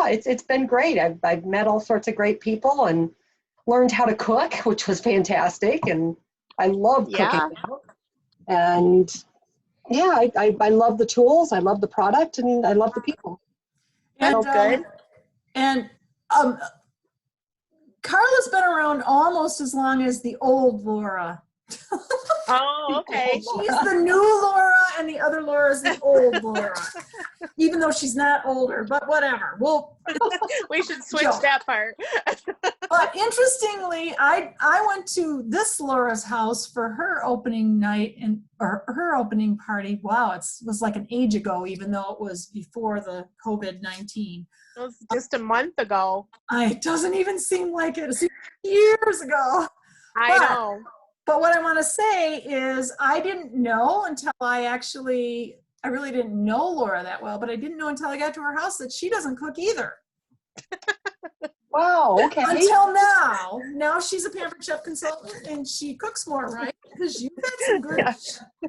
yeah, it's been great. I've met all sorts of great people and learned how to cook, which was fantastic. And I love cooking Yeah. now. And yeah, I love the tools, I love the product, and I love the people. And, good. And Carla's been around almost as long as the old Laura. Oh, okay. She's the new Laura and the other Laura is the old Laura. Even though she's not older, but whatever. We should switch Joke. that part. But interestingly, I went to this Laura's house for her opening night or her opening party. Wow, it was like an age ago, even though it was before the COVID-19. It was just a month ago. It doesn't even seem like it. It seems years ago. I know. But what I want to say is I didn't know until I really didn't know Laura that well, but I didn't know until I got to her house that she doesn't cook either. Wow, okay. Until now. Now she's a Pampered Chef consultant and she cooks more, right? Because you've had some good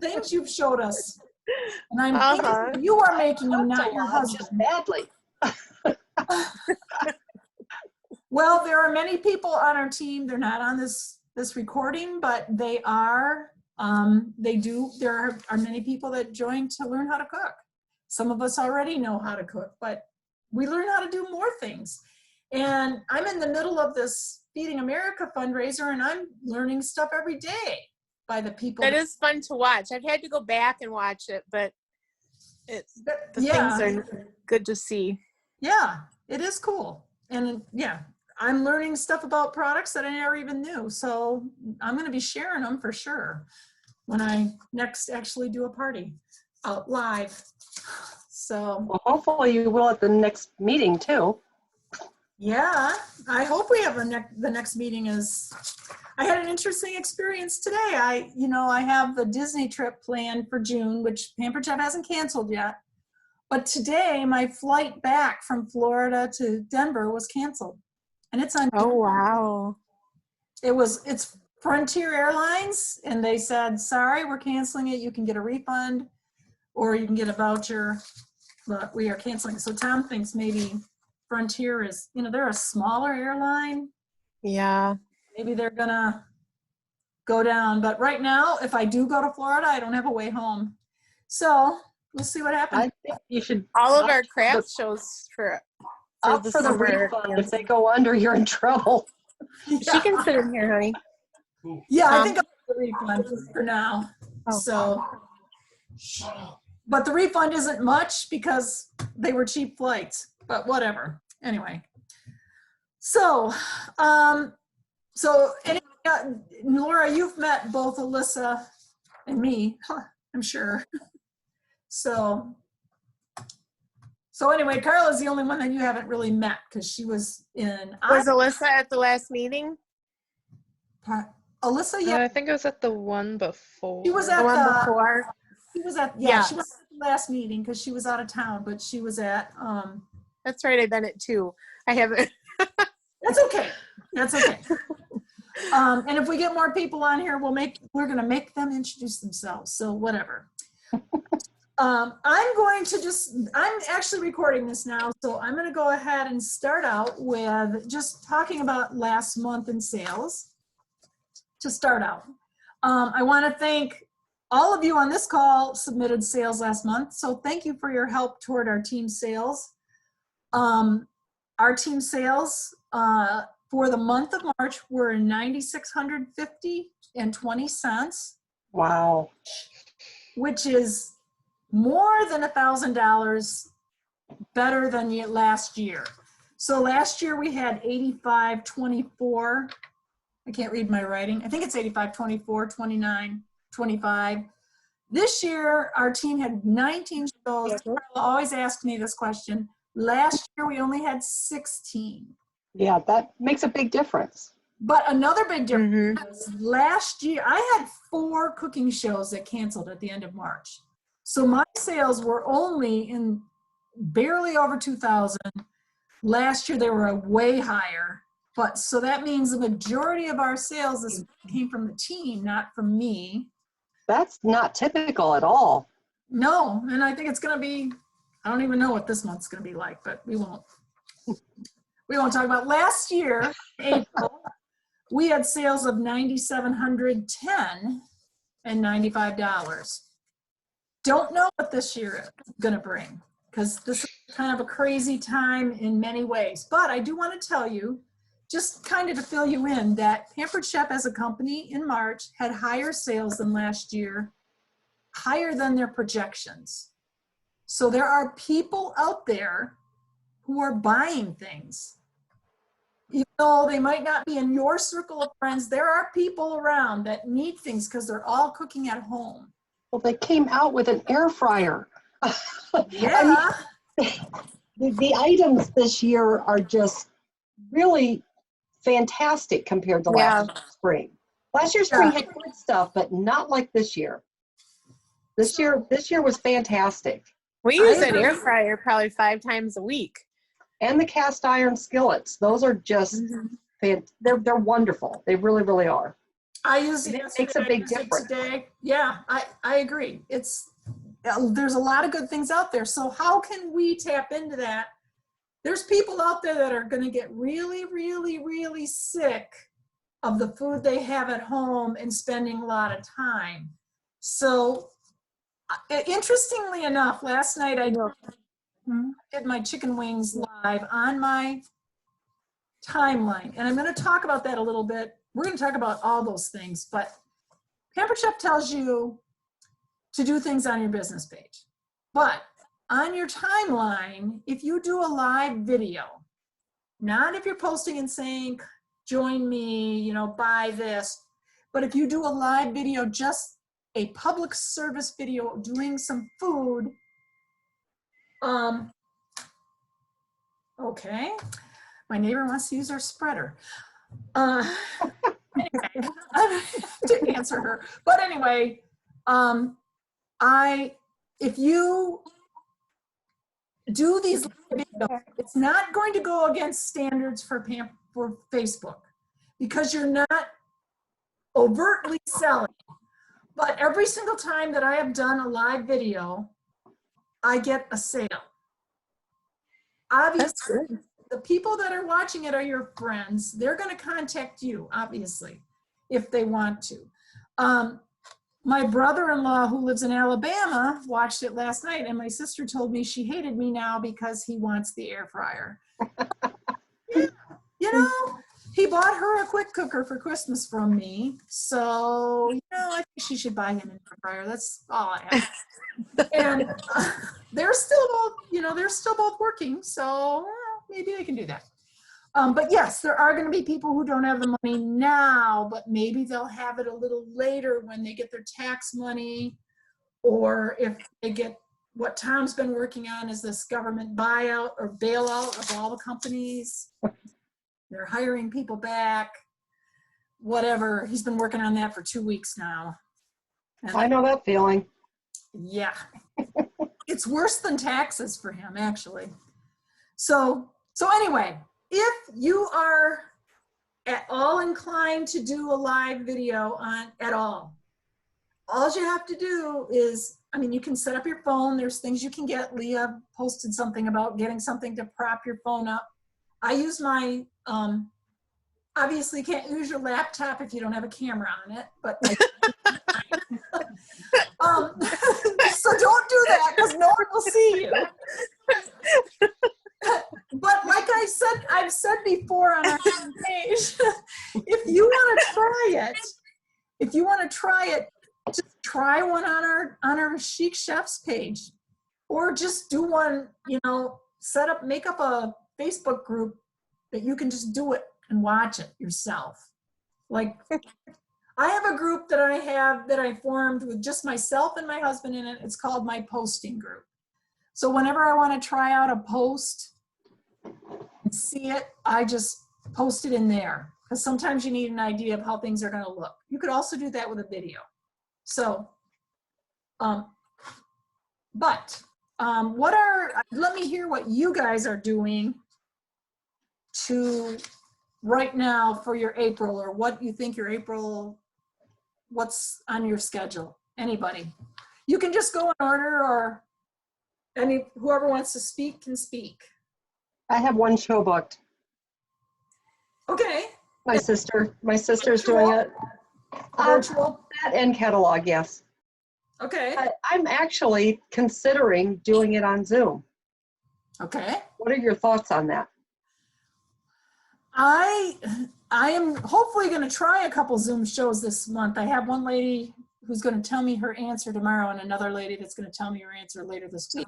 things you've showed us. And I'm thinking you are making them, not your husband. Just badly. Well, there are many people on our team. They're not on this recording, but they are. There are many people that join to learn how to cook. Some of us already know how to cook, but we learn how to do more things. And I'm in the middle of this Feeding America fundraiser, and I'm learning stuff every day by the people. It is fun to watch. I've had to go back and watch it, but things are good to see. Yeah, it is cool. And yeah, I'm learning stuff about products that I never even knew. So I'm going to be sharing them for sure when I next actually do a party out live. So well, hopefully you will at the next meeting too. Yeah, I hope we have the next meeting. I had an interesting experience today. I have the Disney trip planned for June, which Pampered Chef hasn't canceled yet. But today my flight back from Florida to Denver was canceled. And it's on. Oh, wow. It's Frontier Airlines, and they said, sorry, we're canceling it. You can get a refund or you can get a voucher, but we are canceling. So Tom thinks maybe Frontier is, they're a smaller airline. Yeah. Maybe they're gonna go down. But right now, if I do go to Florida, I don't have a way home. So we'll see what happens. I think you should. All of our craft shows for the refund. If they go under, you're in trouble. Yeah. She can sit in here, honey. Yeah, I think I'll get the refund for now. Oh. So, but the refund isn't much because they were cheap flights. But whatever. Anyway. So, Laura, you've met both Alyssa and me, I'm sure. So anyway, Carla's the only one that you haven't really met because she was in. Was Alyssa at the last meeting? Alyssa, yeah. I think it was at the one before. She was at the one before. She was at she was at the last meeting because she was out of town, but she was at. That's right. I've been at 2. I haven't. That's okay. That's okay. And if we get more people on here, we're going to make them introduce themselves. So whatever. I'm actually recording this now. So I'm going to go ahead and start out with just talking about last month in sales to start out. I want to thank all of you on this call submitted sales last month. So thank you for your help toward our team sales. Our team sales for the month of March were $9,650.20. Wow. Which is more than $1,000 better than last year. So last year we had 85.24. I can't read my writing. I think it's 85.24, 29, 25. This year our team had 19 shows. Carla always asks me this question. Last year we only had 16. Yeah, that makes a big difference. But another big difference, last year I had 4 cooking shows that canceled at the end of March. So my sales were only in barely over 2,000. Last year they were way higher. But so that means the majority of our sales this came from the team, not from me. That's not typical at all. No, and I think it's going to be, I don't even know what this month's going to be like, but we won't. we won't talk about. Last year, April, we had sales of $9,710 and $95. Don't know what this year is going to bring, because this is kind of a crazy time in many ways. But I do want to tell you, just kind of to fill you in, that Pampered Chef as a company in March had higher sales than last year, higher than their projections. So there are people out there who are buying things. Even though they might not be in your circle of friends, there are people around that need things because they're all cooking at home. Well, they came out with an air fryer. Yeah. The items this year are just really fantastic compared to last year's spring. Last year's spring had good stuff, but not like this year. This year was fantastic. We use an air fryer probably 5 times a week. And the cast iron skillets, those are just, they're wonderful. They really, really are. I use it. It makes a big difference. Today. Yeah, I agree. There's a lot of good things out there. So how can we tap into that? There's people out there that are going to get really, really, really sick of the food they have at home and spending a lot of time. So interestingly enough, last night I did my chicken wings live on my timeline. And I'm going to talk about that a little bit. We're going to talk about all those things, but Pampered Chef tells you to do things on your business page. But on your timeline, if you do a live video, not if you're posting and saying, join me, buy this, but if you do a live video, just a public service video doing some food, okay, my neighbor wants to use our spreader. Anyway, to answer her. But anyway, if you do these videos, it's not going to go against standards for Facebook, because you're not overtly selling. But every single time that I have done a live video, I get a sale. Obviously, the people that are watching it are your friends. They're going to contact you, obviously, if they want to. My brother-in-law, who lives in Alabama, watched it last night, and my sister told me she hated me now because he wants the air fryer. Yeah, he bought her a quick cooker for Christmas from me, so I think she should buy him an air fryer. That's all I have. And they're still both working, so maybe I can do that. But yes, there are going to be people who don't have the money now, but maybe they'll have it a little later when they get their tax money, or if they get what Tom's been working on is this government buyout or bailout of all the companies. They're hiring people back, whatever. He's been working on that for 2 weeks now. And I know that feeling. yeah. It's worse than taxes for him, actually. So anyway, if you are at all inclined to do a live video at all you have to do is, you can set up your phone. There's things you can get. Leah posted something about getting something to prop your phone up. I use my, obviously you can't use your laptop if you don't have a camera on it, but so don't do that because no one will see you. But like I've said before on our page, if you want to try it, just try one on our Chic Chefs page, or just do one, make up a Facebook group that you can just do it and watch it yourself. Like I have a group that I formed with just myself and my husband in it. It's called my posting group. So whenever I want to try out a post and see it, I just post it in there, because sometimes you need an idea of how things are going to look. You could also do that with a video. So, let me hear what you guys are doing right now for your April, or what you think your April, what's on your schedule? Anybody? You can just go in order, or whoever wants to speak can speak. I have one show booked. Okay. My sister's doing it. Virtual. That and catalog, yes. Okay. I'm actually considering doing it on Zoom. Okay. What are your thoughts on that? I am hopefully going to try a couple Zoom shows this month. I have one lady who's going to tell me her answer tomorrow and another lady that's going to tell me her answer later this week.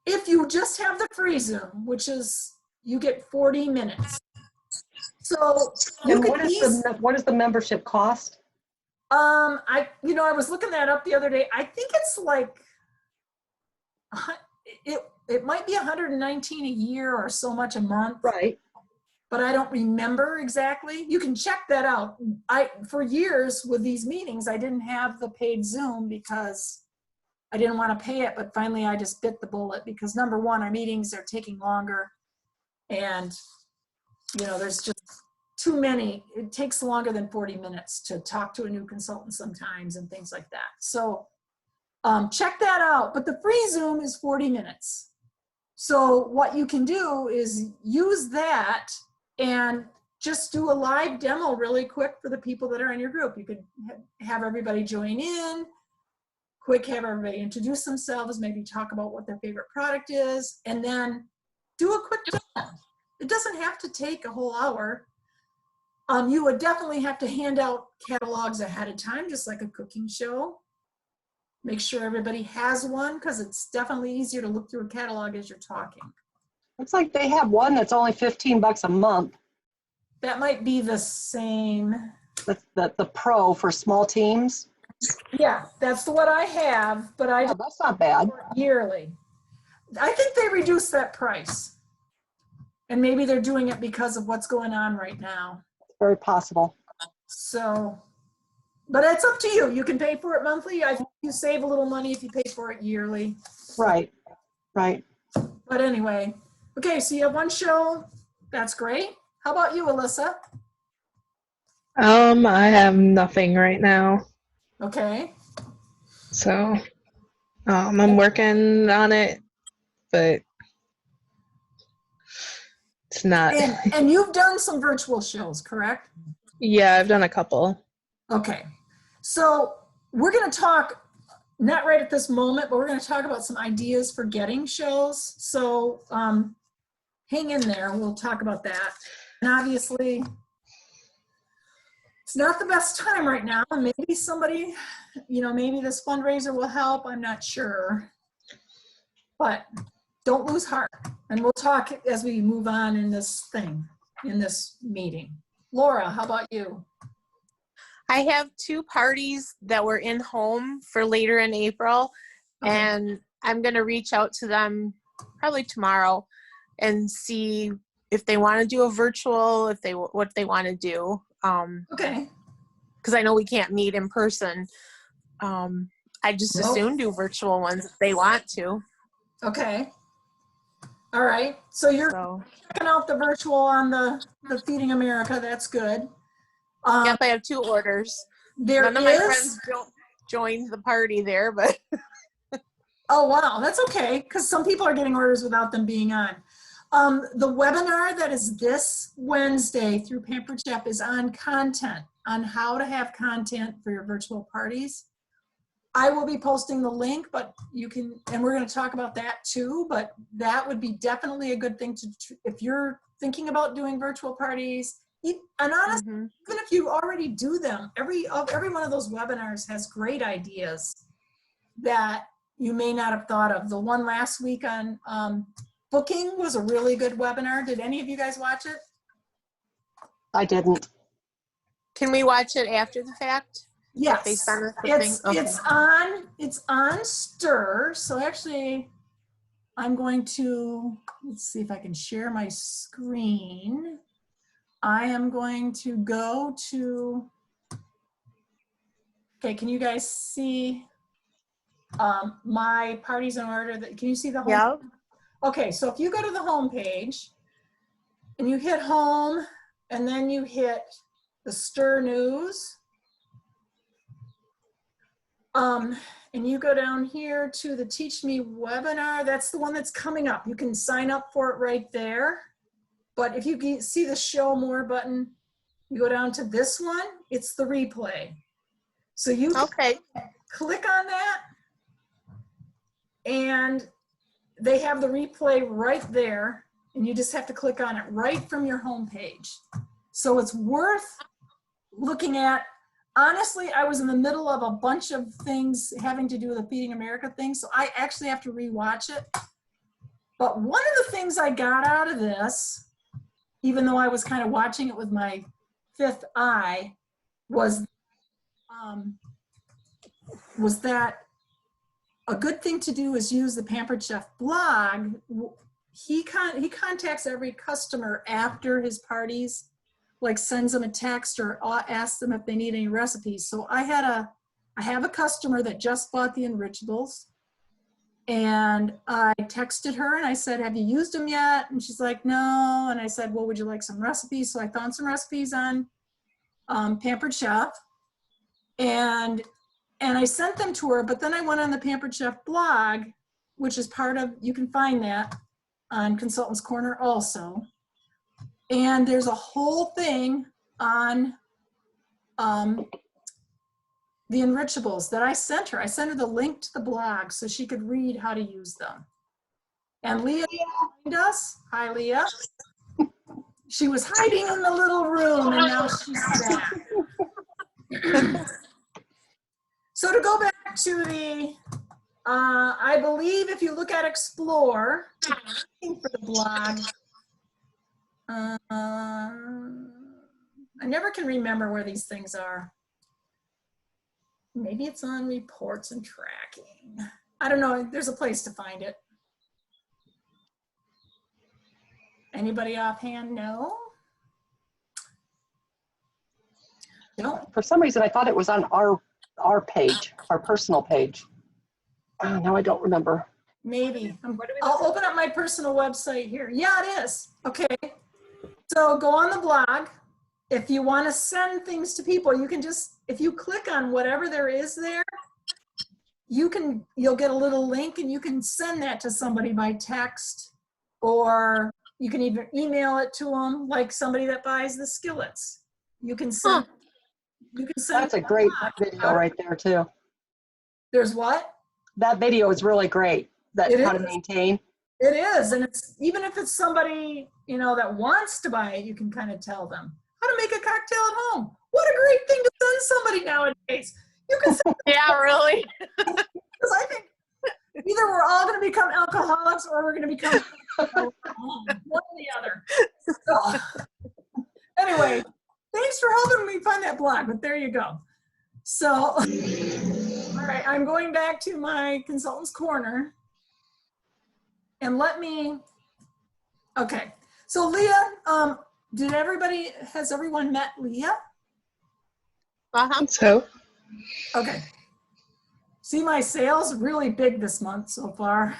If you just have the free Zoom, which is you get 40 minutes. So you And could what is the membership cost? I was looking that up the other day. I think it's like it might be 119 a year or so much a month. Right. But I don't remember exactly. You can check that out. For years with these meetings, I didn't have the paid Zoom because I didn't want to pay it, but finally I just bit the bullet because number one, our meetings are taking longer and there's just too many. It takes longer than 40 minutes to talk to a new consultant sometimes and things like that. So check that out. But the free Zoom is 40 minutes. So what you can do is use that and just do a live demo really quick for the people that are in your group. You could have everybody join in, have everybody introduce themselves, maybe talk about what their favorite product is, and then do a quick demo. It doesn't have to take a whole hour. You would definitely have to hand out catalogs ahead of time, just like a cooking show. Make sure everybody has one because it's definitely easier to look through a catalog as you're talking. Looks like they have one that's only $15 a month. That might be the same. The pro for small teams. Yeah, that's what I have, but That's not bad. Yearly. I think they reduced that price. And maybe they're doing it because of what's going on right now. Very possible. So, but it's up to you. You can pay for it monthly. I think you save a little money if you pay for it yearly. Right, right. But anyway, okay, so you have one show. That's great. How about you, Alyssa? I have nothing right now. Okay. So, I'm working on it, but it's not. And you've done some virtual shows, correct? Yeah, I've done a couple. Okay. So we're going to talk, not right at this moment, but we're going to talk about some ideas for getting shows. So hang in there. We'll talk about that. And obviously, it's not the best time right now. Maybe somebody, maybe this fundraiser will help. I'm not sure. But don't lose heart. And we'll talk as we move on in this meeting. Laura, how about you? I have 2 parties that were in home for later in April, Okay. and I'm going to reach out to them probably tomorrow and see if they want to do a virtual, what they want to do. Okay. Because I know we can't meet in person. I just as soon do virtual ones if they want to. Okay. All right. So you're checking out the virtual on the Feeding America. That's good. Yep, I have 2 orders. None of my friends joined the party there, but. Oh, wow. That's okay, because some people are getting orders without them being on. The webinar that is this Wednesday through Pampered Chef is on content, on how to have content for your virtual parties. I will be posting the link, but you can, and we're going to talk about that too, but that would be definitely a good thing if you're thinking about doing virtual parties. And honestly, even if you already do them, every one of those webinars has great ideas that you may not have thought of. The one last week on booking was a really good webinar. Did any of you guys watch it? I didn't. Can we watch it after the fact? Yes. Based on the thing? Okay. It's on Stir. So actually, I'm going to, let's see if I can share my screen. I am going to go to, okay, can you guys see my parties in order? Can you see the home? Yeah. Okay, so if you go to the home page and you hit home and then you hit the Stir News, and you go down here to the Teach Me webinar, that's the one that's coming up. You can sign up for it right there. But if you see the show more button, you go down to this one, it's the replay. So you Okay. click on that and they have the replay right there, and you just have to click on it right from your home page. So it's worth looking at. Honestly, I was in the middle of a bunch of things having to do with the Feeding America thing, so I actually have to rewatch it. But one of the things I got out of this, even though I was kind of watching it with my fifth eye, was that a good thing to do is use the Pampered Chef blog. He contacts every customer after his parties, like sends them a text or asks them if they need any recipes. So I have a customer that just bought the Enrichables, and I texted her and I said, have you used them yet? And she's like, no. And I said, well, would you like some recipes? So I found some recipes on Pampered Chef, and I sent them to her, but then I went on the Pampered Chef blog, which is part of, you can find that on Consultants Corner also. And there's a whole thing on the Enrichables that I sent her. I sent her the link to the blog so she could read how to use them. And Leah joined us. Hi, Leah. She was hiding in the little room, and now she's back. So to go back to the, I believe if you look at Explore, looking for the blog, I never can remember where these things are. Maybe it's on reports and tracking. I don't know, there's a place to find it. Anybody offhand know? No? For some reason, I thought it was on our page, our personal page. Oh, now I don't remember. Maybe. I'll open up my personal website here. Yeah, it is. Okay. So go on the blog. If you want to send things to people, you can just, if you click on whatever there is there, you'll get a little link and you can send that to somebody by text, or you can even email it to them, like somebody that buys the skillets. You can send. You can send. That's a great video right there too. There's what? That video is really great. That's how to maintain. It is, and it's even if it's somebody that wants to buy it, you can kind of tell them how to make a cocktail at home. What a great thing to send somebody nowadays. You can send Yeah, really. because I think either we're all going to become alcoholics or we're going to become one or the other. So, anyway, thanks for helping me find that blog, but there you go. So, all right, I'm going back to my Consultants Corner. And okay. So Leah, has everyone met Leah? Uh-huh. So, Okay. See, my sales really big this month so far.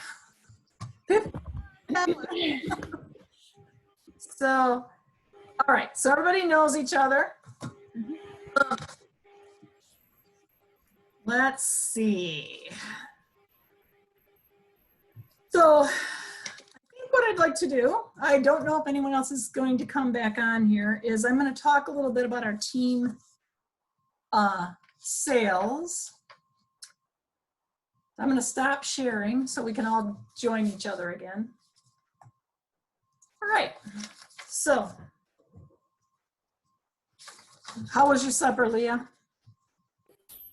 So, all right. So everybody knows each other. Let's see. So I think what I'd like to do, I don't know if anyone else is going to come back on here, is I'm going to talk a little bit about our team sales. I'm going to stop sharing so we can all join each other again. All right. So how was your supper, Leah?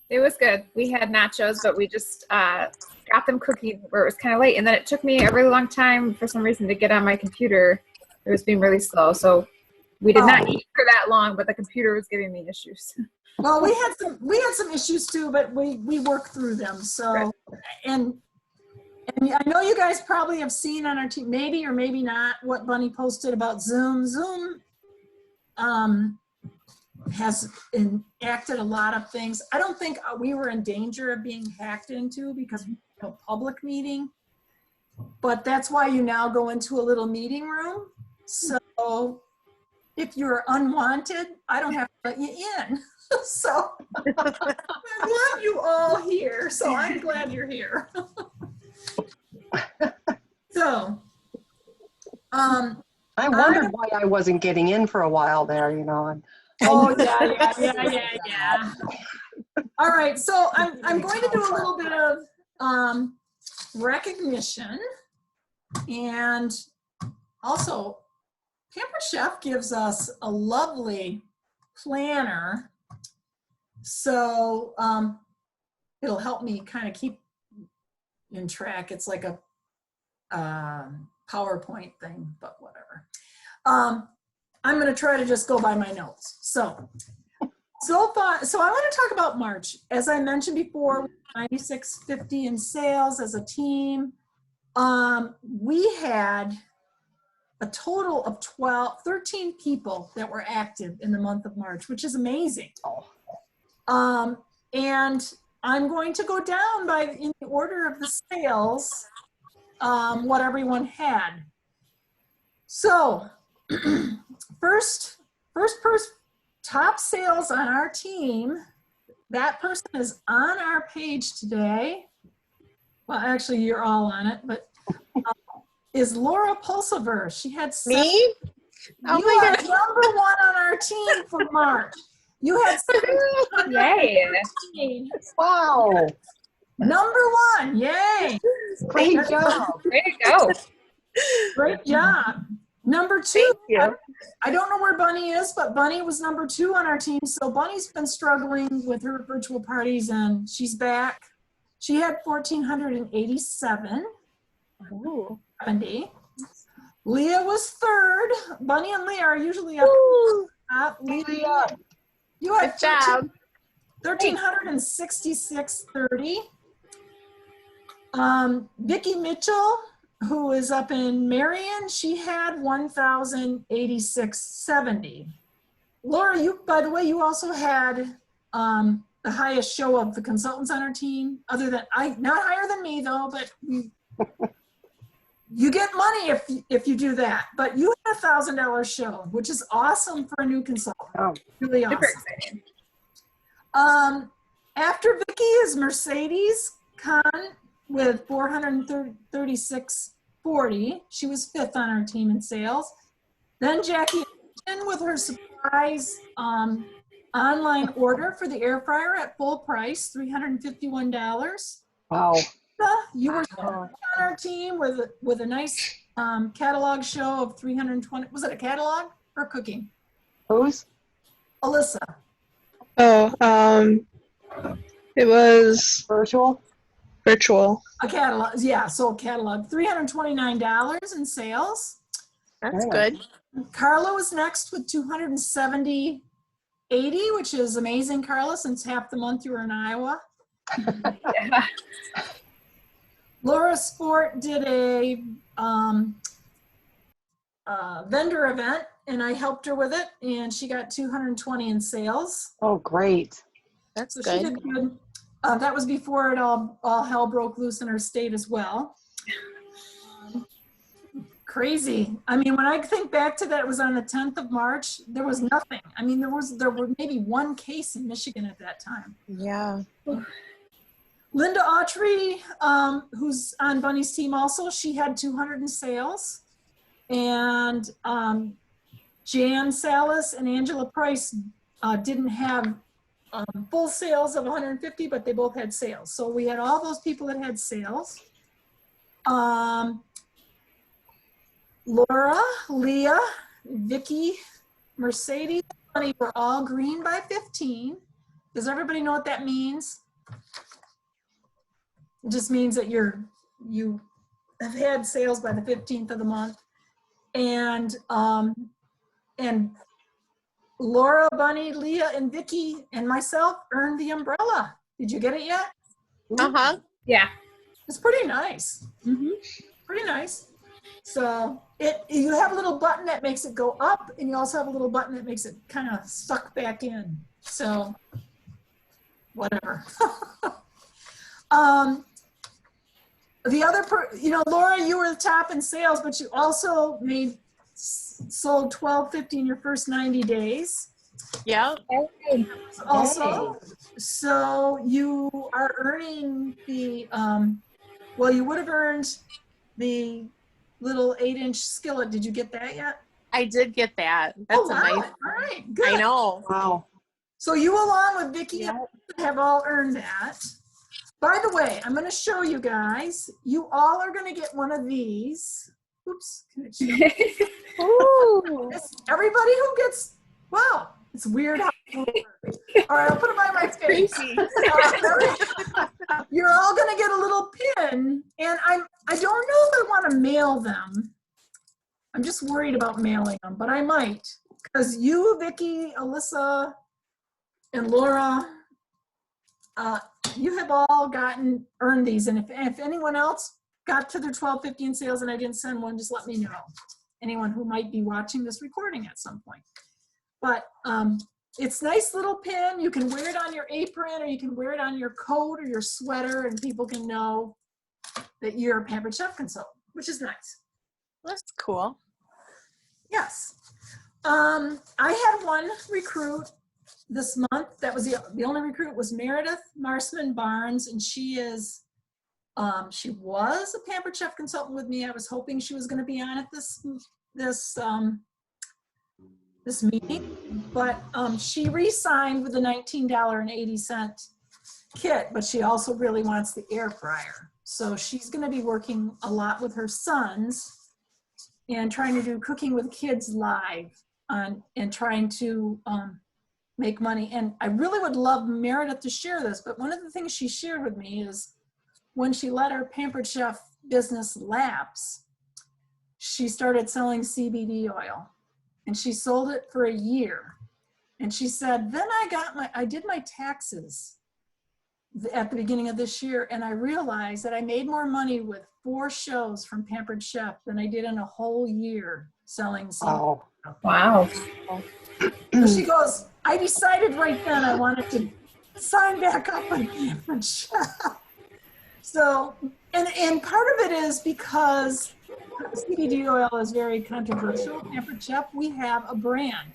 It was good. We had nachos, but we just got them cooking where it was kind of late. And then it took me a really long time for some reason to get on my computer. It was being really slow. So we did not eat for that long, but the computer was giving me issues. Well, we had some issues too, but we worked through them. So, Right. and I know you guys probably have seen on our team, maybe or maybe not, what Bunny posted about Zoom. Zoom has enacted a lot of things. I don't think we were in danger of being hacked into because we have a public meeting, but that's why you now go into a little meeting room. So if you're unwanted, I don't have to let you in. So I want you all here. So I'm glad you're here. So, I wondered why I wasn't getting in for a while there, you know. And Oh, yeah. All right, so I'm going to do a little bit of recognition. And also, Pampered Chef gives us a lovely planner. So it'll help me kind of keep in track. It's like a PowerPoint thing, but whatever. I'm going to try to just go by my notes. So far, so I want to talk about March. As I mentioned before, 9650 in sales as a team. We had a total of 13 people that were active in the month of March, which is amazing. And I'm going to go down in the order of the sales, what everyone had. So first person, top sales on our team, that person is on our page today. Well, actually, you're all on it, but is Laura Pulsiver. She had Me? Oh you my are God. number one on our team for March. You had Yay. 17. wow, Number one, yay! great job. Way to go. Great job. Number two, Thank you. I don't know where Bunny is, but Bunny was number 2 on our team. So Bunny's been struggling with her virtual parties and she's back. She had 1,487. Ooh. 70. Leah was 3rd. Bunny and Leah are usually up top. Leah, you had Good job. 1,366.30. Vicki Mitchell, who is up in Marion, she had 1,086.70. Laura, by the way, you also had the highest show of the consultants on our team, other than not higher than me though, but you get money if you do that. But you had a $1,000 show, which is awesome for a new consultant. Oh. Really awesome. Super exciting. After Vicki is Mercedes Kahn with 436.40. She was 5th on our team in sales. Then Jackie with her surprise online order for the air fryer at full price, $351. Wow. You were on our team with a nice catalog show of 320. Was it a catalog or cooking? Who's? Alyssa. Oh, it was Virtual? virtual. A catalog, yeah, so a catalog. $329 in sales. That's Yeah. good. Carla was next with 270.80, which is amazing, Carla, since half the month you were in Iowa. Yeah. Laura Sport did a vendor event, and I helped her with it, and she got 220 in sales. Oh, great. That's So she good. did good. That was before it all hell broke loose in her state as well. Crazy. I mean, when I think back to that, it was on the 10th of March. There was nothing. I mean, there were maybe 1 case in Michigan at that time. Yeah. Linda Autry, who's on Bunny's team also, she had 200 in sales. And Jan Salas and Angela Price didn't have full sales of 150, but they both had sales. So we had all those people that had sales. Laura, Leah, Vicki, Mercedes, Bunny were all green by 15. Does everybody know what that means? It just means that you have had sales by the 15th of the month. And Laura, Bunny, Leah, and Vicki, and myself earned the umbrella. Did you get it yet? Uh-huh. Yeah. It's pretty nice. Pretty nice. So you have a little button that makes it go up, and you also have a little button that makes it kind of suck back in. So whatever. The other, Laura, you were the top in sales, but you also sold $12.50 in your first 90 days. Yeah. Also, so you are earning the, you would have earned the little 8-inch skillet. Did you get that yet? I did get that. That's Oh, a wow. nice. All right, good. I know. Wow. So you along with Vicki Yeah. have all earned that. By the way, I'm going to show you guys. You all are going to get one of these. Oops. Can it show? Ooh. Everybody who gets, wow, it's weird. All right, I'll put it by my face. Crazy. You're all going to get a little pin, and I don't know if I want to mail them. I'm just worried about mailing them, but I might, because you, Vicki, Alyssa, and Laura, you have all earned these, and if anyone else got to their 12.50 in sales and I didn't send one, just let me know. Anyone who might be watching this recording at some point. But it's nice little pin. You can wear it on your apron, or you can wear it on your coat or your sweater, and people can know that you're a Pampered Chef consultant, which is nice. That's cool. Yes. I had one recruit this month. That was the only recruit was Meredith Marsman Barnes, and she was a Pampered Chef consultant with me. I was hoping she was going to be on at this meeting, but she re-signed with the $19.80 kit, but she also really wants the air fryer. So she's going to be working a lot with her sons and trying to do Cooking with Kids live and trying to make money. And I really would love Meredith to share this, but one of the things she shared with me is when she let her Pampered Chef business lapse, she started selling CBD oil, and she sold it for a year. And she said, then I did my taxes at the beginning of this year, and I realized that I made more money with 4 shows from Pampered Chef than I did in a whole year selling CBD. Wow. Wow. So she goes, I decided right then I wanted to sign back up on Pampered Chef. So, and part of it is because CBD oil is very controversial. Pampered Chef, we have a brand,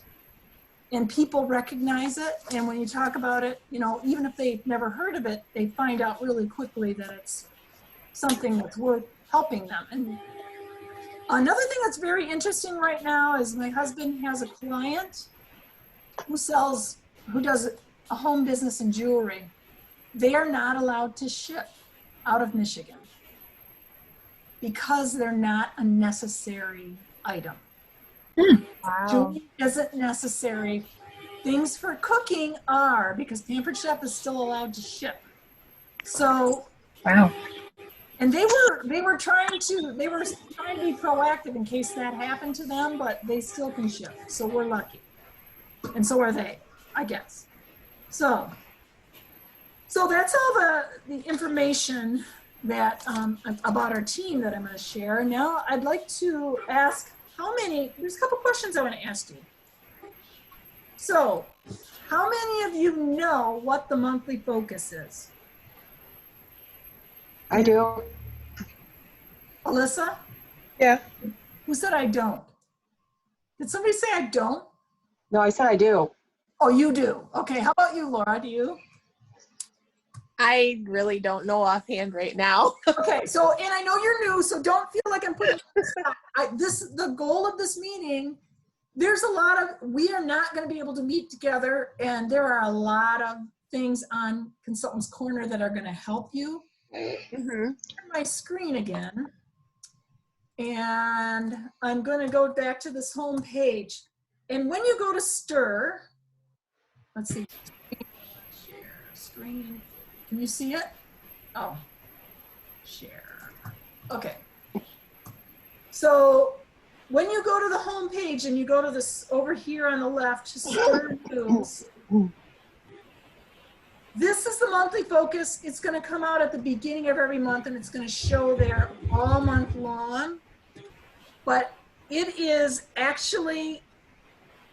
and people recognize it. And when you talk about it, you know, even if they've never heard of it, they find out really quickly that it's something that's worth helping them. And another thing that's very interesting right now is my husband has a client who does a home business in jewelry. They are not allowed to ship out of Michigan because they're not a necessary item. Wow. Jewelry isn't necessary. Things for cooking are, because Pampered Chef is still allowed to ship. So, Wow. and they were trying to be proactive in case that happened to them, but they still can ship. So we're lucky, and so are they, I guess. So that's all the information that about our team that I'm going to share. Now I'd like to ask there's a couple questions I want to ask you. So how many of you know what the monthly focus is? I do. Alyssa? Yeah. Who said I don't? Did somebody say I don't? No, I said I do. Oh, you do. Okay, how about you, Laura? Do you? I really don't know offhand right now. Okay, so, and I know you're new, so don't feel like I'm putting you on the spot. The goal of this meeting, we are not going to be able to meet together, and there are a lot of things on Consultants Corner that are going to help you. Mm-hmm. Turn my screen again, and I'm going to go back to this home page. And when you go to Stir, let's see, share screen. Can you see it? Oh, share. Okay. So when you go to the home page and you go to this over here on the left, to Stir News, this is the monthly focus. It's going to come out at the beginning of every month, and it's going to show there all month long. But it is actually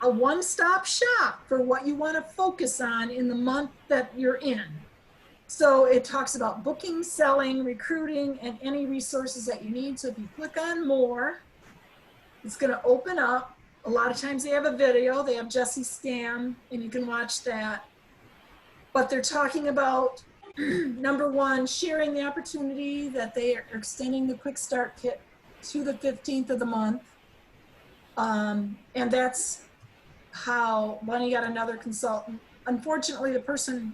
a one-stop shop for what you want to focus on in the month that you're in. So it talks about booking, selling, recruiting, and any resources that you need. So if you click on more, it's going to open up. A lot of times they have a video. They have Jessie Scam, and you can watch that. But they're talking about, number one, sharing the opportunity that they are extending the Quick Start Kit to the 15th of the month. And that's how Bunny got another consultant. Unfortunately, the person,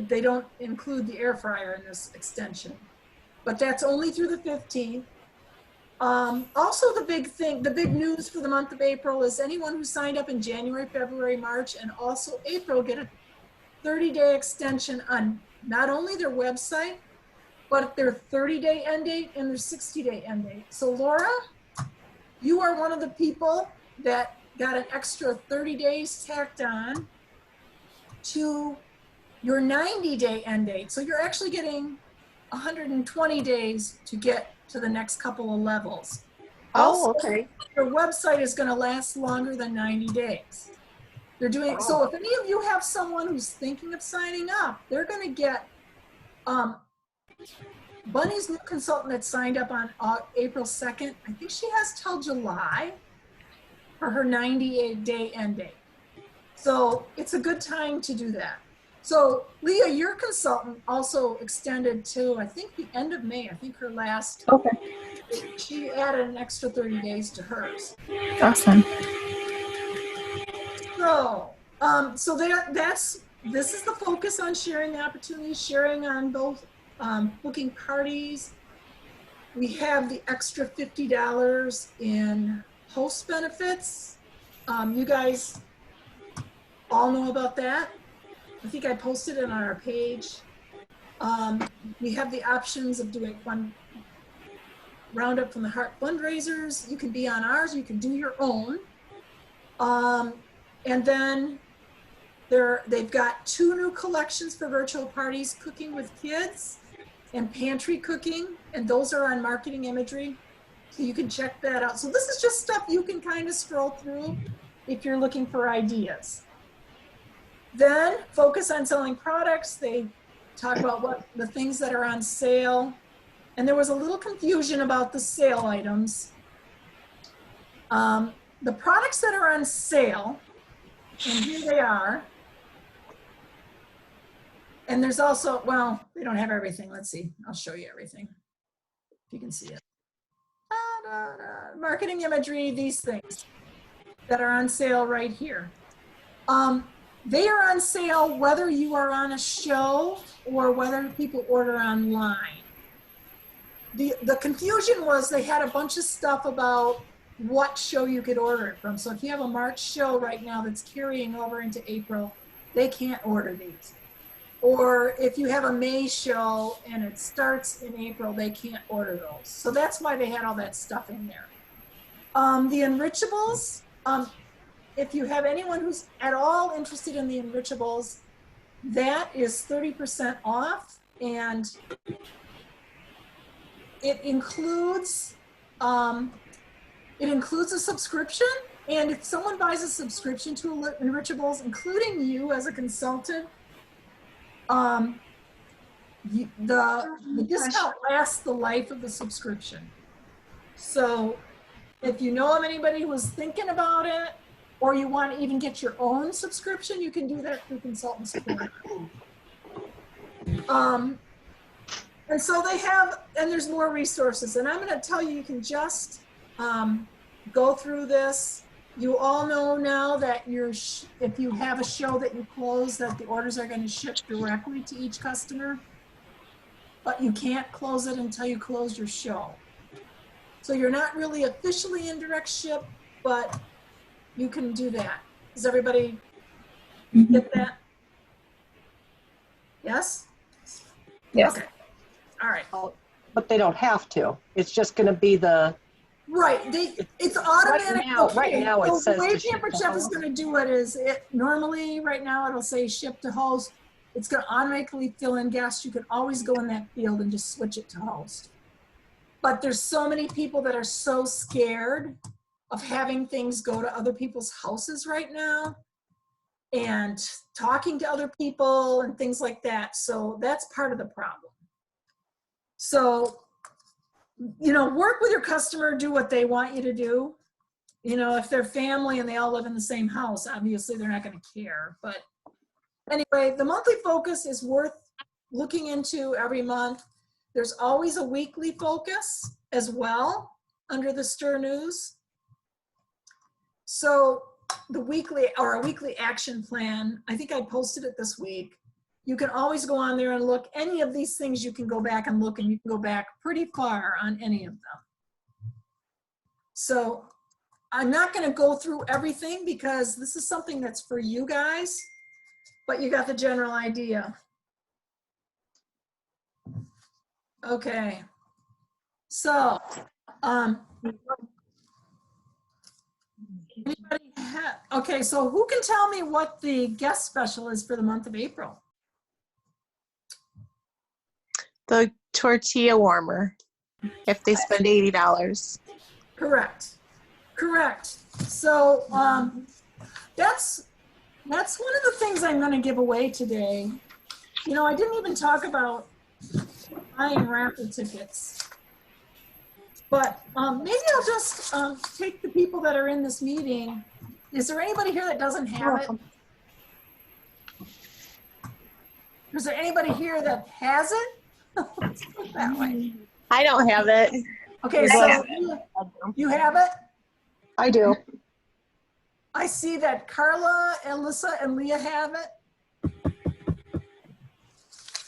they don't include the air fryer in this extension, but that's only through the 15th. Also the big news for the month of April is anyone who signed up in January, February, March, and also April get a 30-day extension on not only their website, but their 30-day end date and their 60-day end date. So Laura, you are one of the people that got an extra 30 days tacked on to your 90-day end date. So you're actually getting 120 days to get to the next couple of levels. Oh, okay. Your website is going to last longer than 90 days. They're doing so. If any of you have someone who's thinking of signing up, they're going to get Bunny's new consultant that signed up on April 2nd. I think she has till July for her 98-day end date. So it's a good time to do that. So Leah, your consultant also extended to, I think, the end of May. I think her last, Okay. she added an extra 30 days to hers. Awesome. So, this is the focus on sharing the opportunities, sharing on both booking parties. We have the extra $50 in host benefits. You guys all know about that. I think I posted it on our page. We have the options of doing fun Roundup from the Heart fundraisers. You can be on ours, you can do your own. And then they've got 2 new collections for virtual parties, Cooking with Kids and Pantry Cooking, and those are on Marketing Imagery. So you can check that out. So this is just stuff you can kind of scroll through if you're looking for ideas. Then focus on selling products. They talk about what the things that are on sale. And there was a little confusion about the sale items. The products that are on sale, and here they are. And there's also, well, they don't have everything. Let's see. I'll show you everything. If you can see it. Marketing Imagery, these things that are on sale right here. They are on sale whether you are on a show or whether people order online. The confusion was they had a bunch of stuff about what show you could order it from. So if you have a March show right now that's carrying over into April, they can't order these. Or if you have a May show and it starts in April, they can't order those. So that's why they had all that stuff in there. The Enrichables, if you have anyone who's at all interested in the Enrichables, that is 30% off, and it includes a subscription. And if someone buys a subscription to Enrichables, including you as a consultant, the discount lasts the life of the subscription. So if you know of anybody who was thinking about it, or you want to even get your own subscription, you can do that through consultant support. And so they have, and there's more resources. And I'm going to tell you, you can just go through this. You all know now that if you have a show that you close, that the orders are going to ship directly to each customer, but you can't close it until you close your show. So you're not really officially in direct ship, but you can do that. Does everybody get that? Yes? Yes. Okay. All right. But they don't have to. It's just going to be the Right. It's automatic. Right now it so says the way to ship Pampered to Chef is host. going to do it is normally right now it'll say ship to host. It's going to automatically fill in guests. You can always go in that field and just switch it to host. But there's so many people that are so scared of having things go to other people's houses right now and talking to other people and things like that. So that's part of the problem. So, work with your customer, do what they want you to do. If they're family and they all live in the same house, obviously they're not going to care. But anyway, the monthly focus is worth looking into every month. There's always a weekly focus as well under the Stir News. So the weekly or a weekly action plan, I think I posted it this week. You can always go on there and look. Any of these things you can go back and look, and you can go back pretty far on any of them. So I'm not going to go through everything because this is something that's for you guys, but you got the general idea. Okay. So, okay, so who can tell me what the guest special is for the month of April? The tortilla warmer, if they spend $80. Correct. So that's one of the things I'm going to give away today. You know, I didn't even talk about buying raffle tickets, but maybe I'll just take the people that are in this meeting. Is there anybody here that doesn't have it? Is there anybody here that has it? Let's put it that way. I don't have it. Okay, so you have it? I do. I see that Carla, Alyssa, and Leah have it.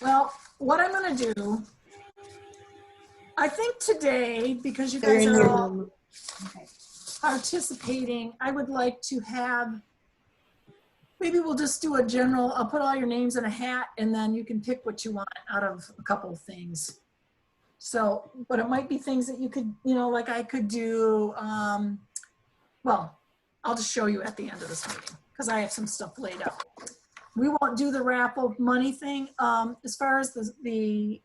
Well, what I'm going to do, I think today, because you guys are all participating, I would like to have, maybe we'll just do a general, I'll put all your names in a hat, and then you can pick what you want out of a couple of things. So, but it might be things that you could, you know, like I could do, well, I'll just show you at the end of this meeting because I have some stuff laid out. We won't do the raffle money thing. As far as the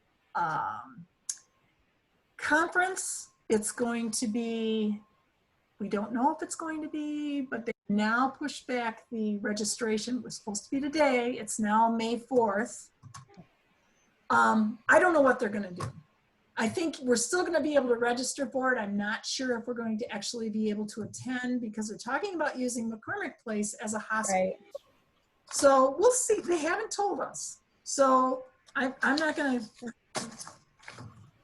conference, it's going to be, we don't know if it's going to be, but they now pushed back the registration. It was supposed to be today. It's now May 4th. I don't know what they're going to do. I think we're still going to be able to register for it. I'm not sure if we're going to actually be able to attend because they're talking about using McCormick Place as a hospital. Right. So we'll see. They haven't told us. So I'm not going to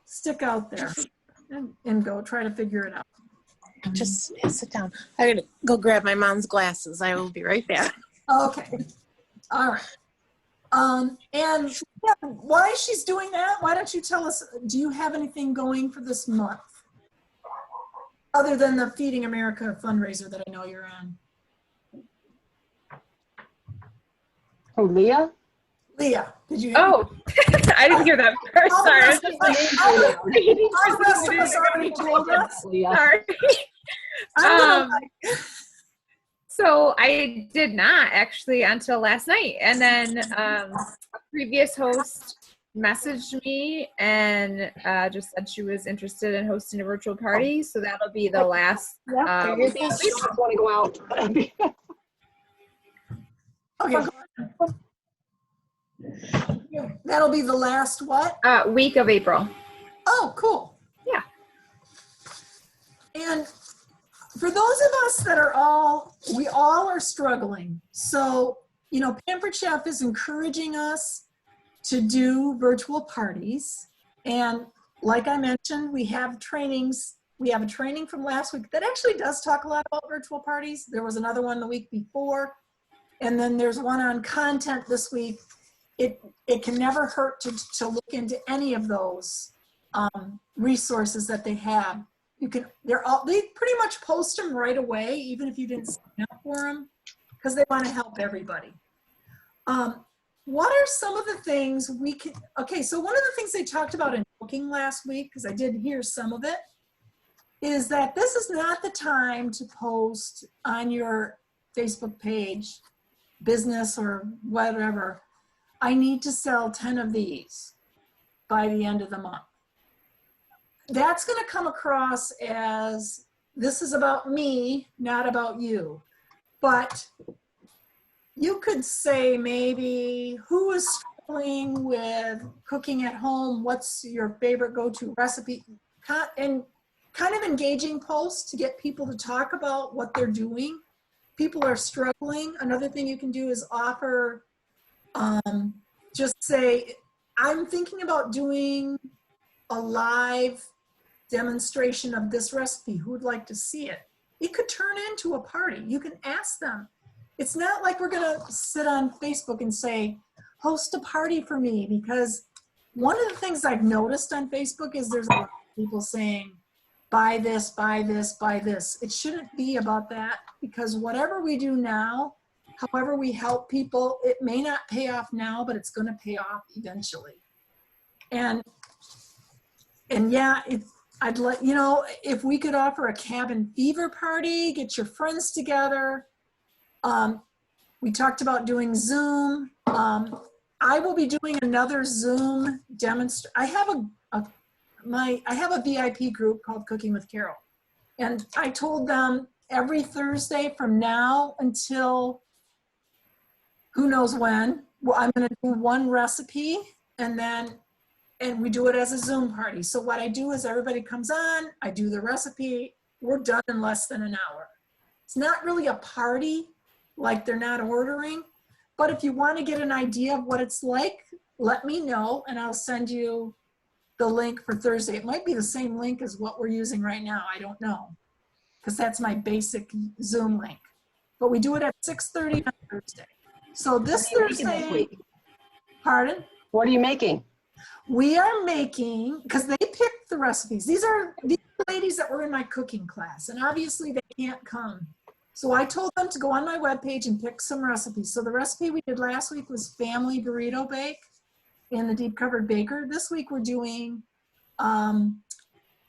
stick out there and go try to figure it out. Just sit down. I'm going to go grab my mom's glasses. I will be right there. Okay. All right. And yeah, why she's doing that, why don't you tell us, do you have anything going for this month? Other than the Feeding America fundraiser that I know you're on. Oh, Leah? Leah, did you? Oh, I didn't hear that first. Sorry. All the rest of us already told us. Sorry. So I did not actually until last night. And then a previous host messaged me and just said she was interested in hosting a virtual party. So that'll be the last. Yeah, want to go out. Okay. That'll be the last what? Week of April. Oh, cool. Yeah. And for those of us that are we all are struggling. So, you know, Pampered Chef is encouraging us to do virtual parties. And like I mentioned, we have trainings. We have a training from last week that actually does talk a lot about virtual parties. There was another one the week before. And then there's one on content this week. It can never hurt to look into any of those resources that they have. They pretty much post them right away, even if you didn't sign up for them, because they want to help everybody. What are some of the things we can, okay, so one of the things they talked about in booking last week, because I did hear some of it, is that this is not the time to post on your Facebook page, business or whatever, I need to sell 10 of these by the end of the month. That's going to come across as this is about me, not about you. But you could say maybe who is struggling with cooking at home? What's your favorite go-to recipe? And kind of engaging posts to get people to talk about what they're doing. People are struggling. Another thing you can do is offer, just say, I'm thinking about doing a live demonstration of this recipe. Who would like to see it? it could turn into a party. You can ask them. It's not like we're going to sit on Facebook and say, host a party for me, because one of the things I've noticed on Facebook is there's a lot of people saying, buy this, buy this, buy this. It shouldn't be about that, because whatever we do now, however we help people, it may not pay off now, but it's going to pay off eventually. And yeah, I'd let, you know, if we could offer a cabin fever party, get your friends together. We talked about doing Zoom. I will be doing another Zoom demonstration. I have a VIP group called Cooking with Carol. And I told them every Thursday from now until who knows when, well, I'm going to do one recipe, and we do it as a Zoom party. So what I do is everybody comes on, I do the recipe, we're done in less than an hour. It's not really a party, like they're not ordering, but if you want to get an idea of what it's like, let me know and I'll send you the link for Thursday. It might be the same link as what we're using right now, I don't know, because that's my basic Zoom link. But we do it at 6:30 on Thursday. So this Thursday, pardon? What are you making? We are making, because they picked the recipes. These are the ladies that were in my cooking class, and obviously they can't come. So I told them to go on my webpage and pick some recipes. So the recipe we did last week was family burrito bake in the deep covered baker. This week we're doing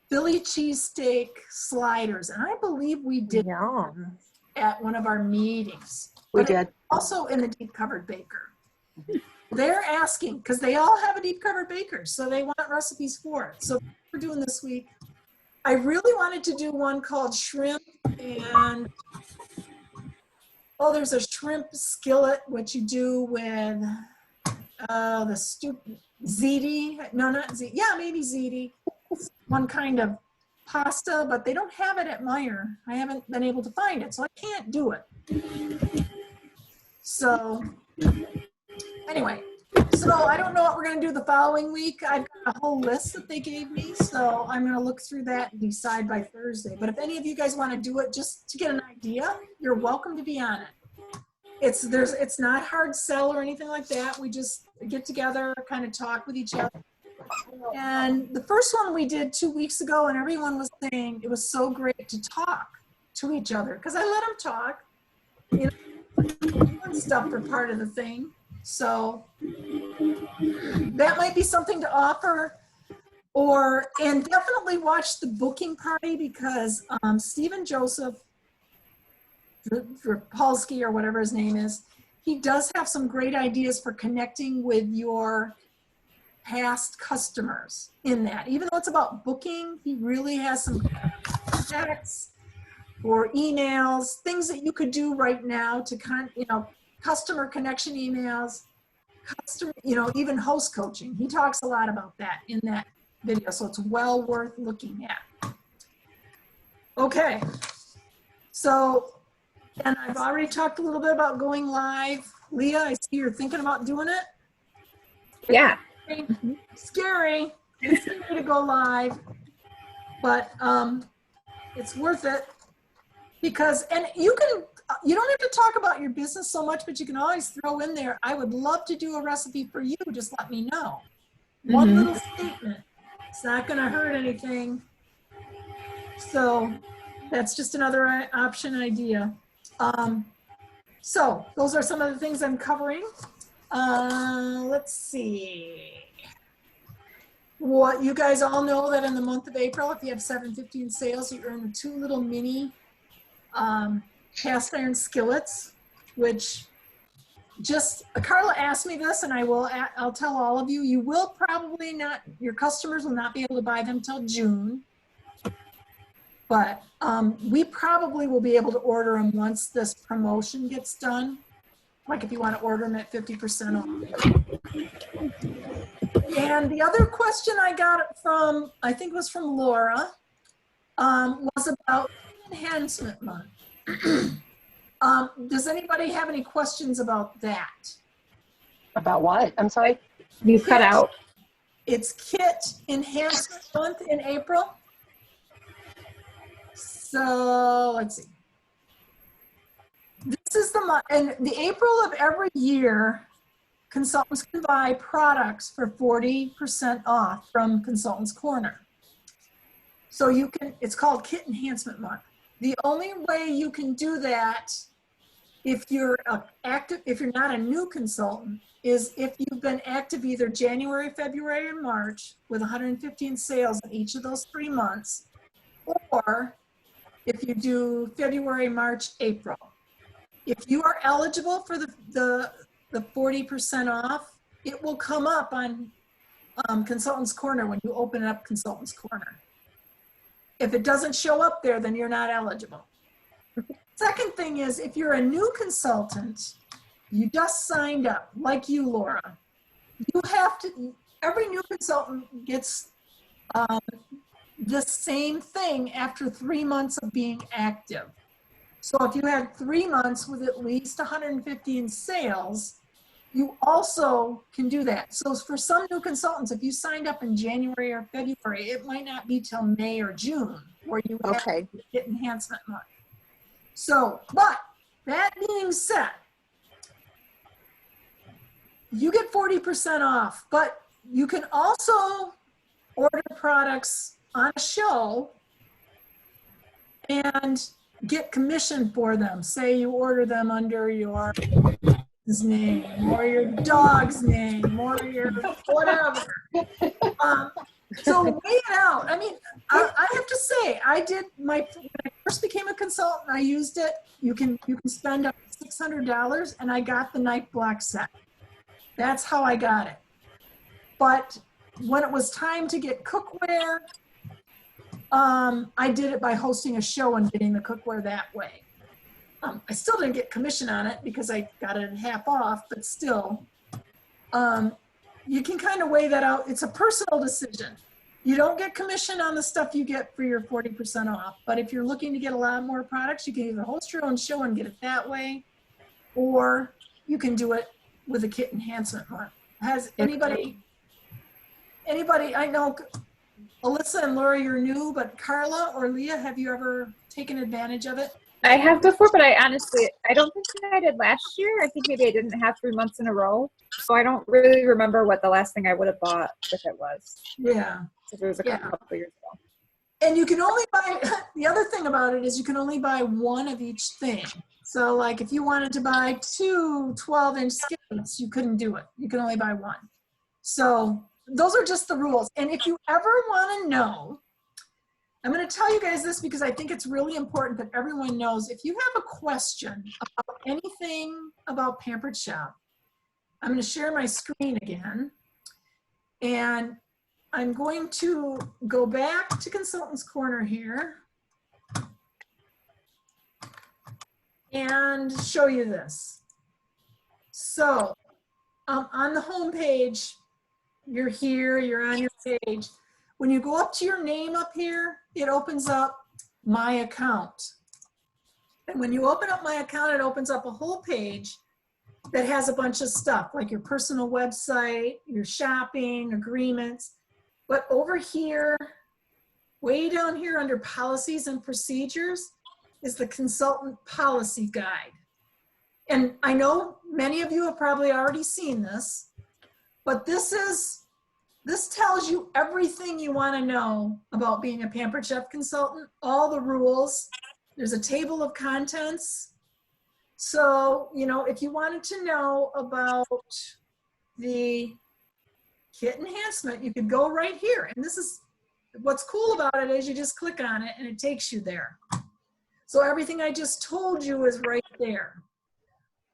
Philly cheesesteak sliders, and I believe we did at one of our meetings. We did. Also in the deep covered baker. They're asking, because they all have a deep covered baker, so they want recipes for it. So we're doing this week. I really wanted to do one called shrimp and, there's a shrimp skillet, which you do with the ziti. No, not ziti. Yeah, maybe ziti. One kind of pasta, but they don't have it at Meijer. I haven't been able to find it, so I can't do it. So anyway, so I don't know what we're going to do the following week. I've got a whole list that they gave me, so I'm going to look through that and decide by Thursday. But if any of you guys want to do it just to get an idea, you're welcome to be on it. It's not hard sell or anything like that. We just get together, kind of talk with each other. And the first one we did 2 weeks ago, and everyone was saying it was so great to talk to each other, because I let them talk, you know, and stuff for part of the thing. So that might be something to offer. And definitely watch the booking party, because Stephen Joseph Rapolsky, or whatever his name is, he does have some great ideas for connecting with your past customers in that. Even though it's about booking, he really has some contacts or emails, things that you could do right now to customer connection emails, even host coaching. He talks a lot about that in that video, so it's well worth looking at. Okay, so, and I've already talked a little bit about going live. Leah, I see you're thinking about doing it. Yeah. Scary. It's scary to go live, but it's worth it, because, and you don't have to talk about your business so much, but you can always throw in there, I would love to do a recipe for you, just let me know. One little statement. It's not going to hurt anything. So that's just another option idea. So those are some of the things I'm covering. Let's see. What you guys all know that in the month of April, if you have 750 in sales, you earn the 2 little mini cast iron skillets, which just Carla asked me this, and I'll tell all of you, you will probably not, your customers will not be able to buy them till June, but we probably will be able to order them once this promotion gets done. Like if you want to order them at 50% off. And the other question I got from, I think it was from Laura, was about enhancement month. Does anybody have any questions about that? About what? I'm sorry? You cut out. It's Kit Enhancement Month in April. So let's see. This is the month, in the April of every year, consultants can buy products for 40% off from Consultants Corner. So you can, it's called Kit Enhancement Month. The only way you can do that if you're active, if you're not a new consultant, is if you've been active either January, February, or March with 115 sales in each of those 3 months, or if you do February, March, April. If you are eligible for the 40% off, it will come up on Consultants Corner when you open up Consultants Corner. If it doesn't show up there, then you're not eligible. Second thing is, if you're a new consultant, you just signed up, like you, Laura, you have to, every new consultant gets the same thing after 3 months of being active. So if you had 3 months with at least 150 in sales, you also can do that. So for some new consultants, if you signed up in January or February, it might not be till May or June where you have to get enhancement month. So, but that being said, you get 40% off, but you can also order products on a show and get commission for them. Say you order them under your name or your dog's name or your whatever. So weigh it out. I mean, I have to say, I did when I first became a consultant, I used it. You can spend up to $600, and I got the knife block set. That's how I got it. But when it was time to get cookware, I did it by hosting a show and getting the cookware that way. I still didn't get commission on it because I got it at half off, but still, you can kind of weigh that out. It's a personal decision. You don't get commission on the stuff you get for your 40% off, but if you're looking to get a lot more products, you can either host your own show and get it that way, or you can do it with a kit enhancement month. Has anybody, I know Alyssa and Laura, you're new, but Carla or Leah, have you ever taken advantage of it? I have before, but I honestly, I don't think that I did last year. I think maybe I didn't have 3 months in a row. So I don't really remember what the last thing I would have bought if it was. Yeah. If it was a couple of years ago. And you can only buy, the other thing about it is you can only buy one of each thing. So like if you wanted to buy 2 12-inch skates, you couldn't do it. You can only buy one. So those are just the rules. And if you ever want to know, I'm going to tell you guys this because I think it's really important that everyone knows. If you have a question about anything about Pampered Chef, I'm going to share my screen again. And I'm going to go back to Consultants Corner here and show you this. So on the home page, you're here, you're on your page. When you go up to your name up here, it opens up My Account. And when you open up My Account, it opens up a whole page that has a bunch of stuff like your personal website, your shopping, agreements. But over here, way down here under Policies and Procedures is the Consultant Policy Guide. And I know many of you have probably already seen this, but this tells you everything you want to know about being a Pampered Chef consultant, all the rules. There's a table of contents. So, you know, if you wanted to know about the kit enhancement, you could go right here. And this is, what's cool about it is you just click on it and it takes you there. So everything I just told you is right there.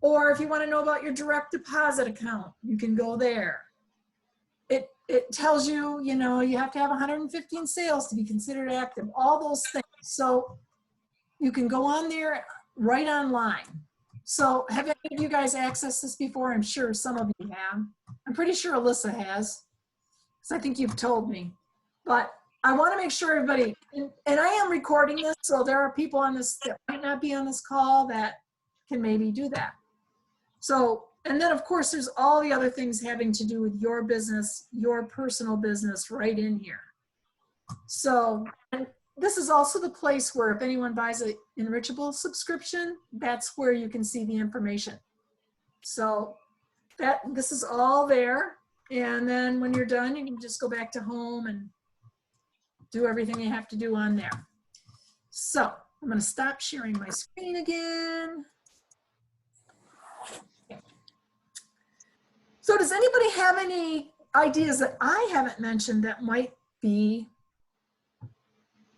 Or if you want to know about your direct deposit account, you can go there. It tells you, you know, you have to have 115 sales to be considered active, all those things. So you can go on there right online. So have any of you guys accessed this before? I'm sure some of you have. I'm pretty sure Alyssa has, because I think you've told me. But I want to make sure everybody, and I am recording this, so there are people on this that might not be on this call that can maybe do that. So, and then of course there's all the other things having to do with your business, your personal business right in here. So, and this is also the place where if anyone buys a Enrichable subscription, that's where you can see the information. So this is all there. And then when you're done, you can just go back to home and do everything you have to do on there. So I'm going to stop sharing my screen again. So does anybody have any ideas that I haven't mentioned that might be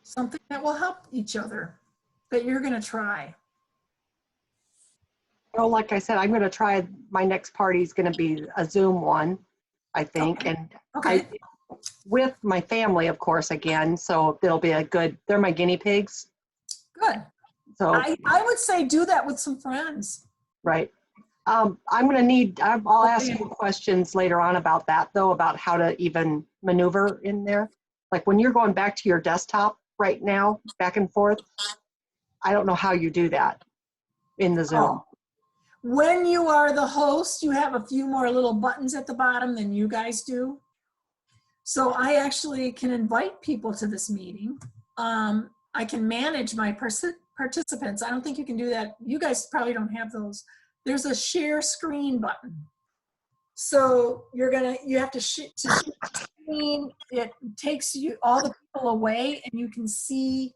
something that will help each other that you're going to try? Well, like I said, I'm going to try, my next party is going to be a Zoom one, I think. Okay. And Okay. with my family, of course, again. So it'll be a good, they're my guinea pigs. Good. So, I would say do that with some friends. right. I'm going to need, I'll ask you questions later on about that, though, about how to even maneuver in there. Like when you're going back to your desktop right now, back and forth, I don't know how you do that in the Zoom. Oh. When you are the host, you have a few more little buttons at the bottom than you guys do. So I actually can invite people to this meeting. I can manage my participants. I don't think you can do that. You guys probably don't have those. There's a share screen button. So you have to share screen. It takes you all the people away, and you can see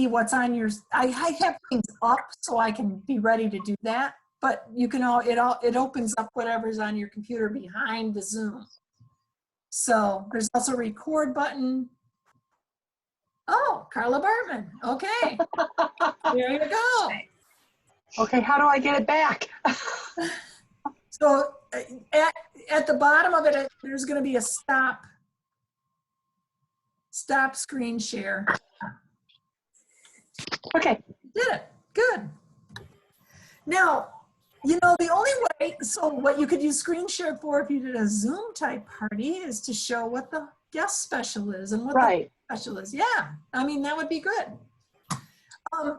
what's on your. I have things up so I can be ready to do that. But you can it opens up whatever's on your computer behind the Zoom. So there's also a record button. Oh, Carla Bartman. Okay. There you go. Okay, how do I get it back? So at the bottom of it, there's going to be a stop screen share. Okay. Did it. Good. Now, you know, the only way, so what you could use screen share for if you did a Zoom type party is to show what the guest special is and what the special is. Yeah, I mean, that would be good.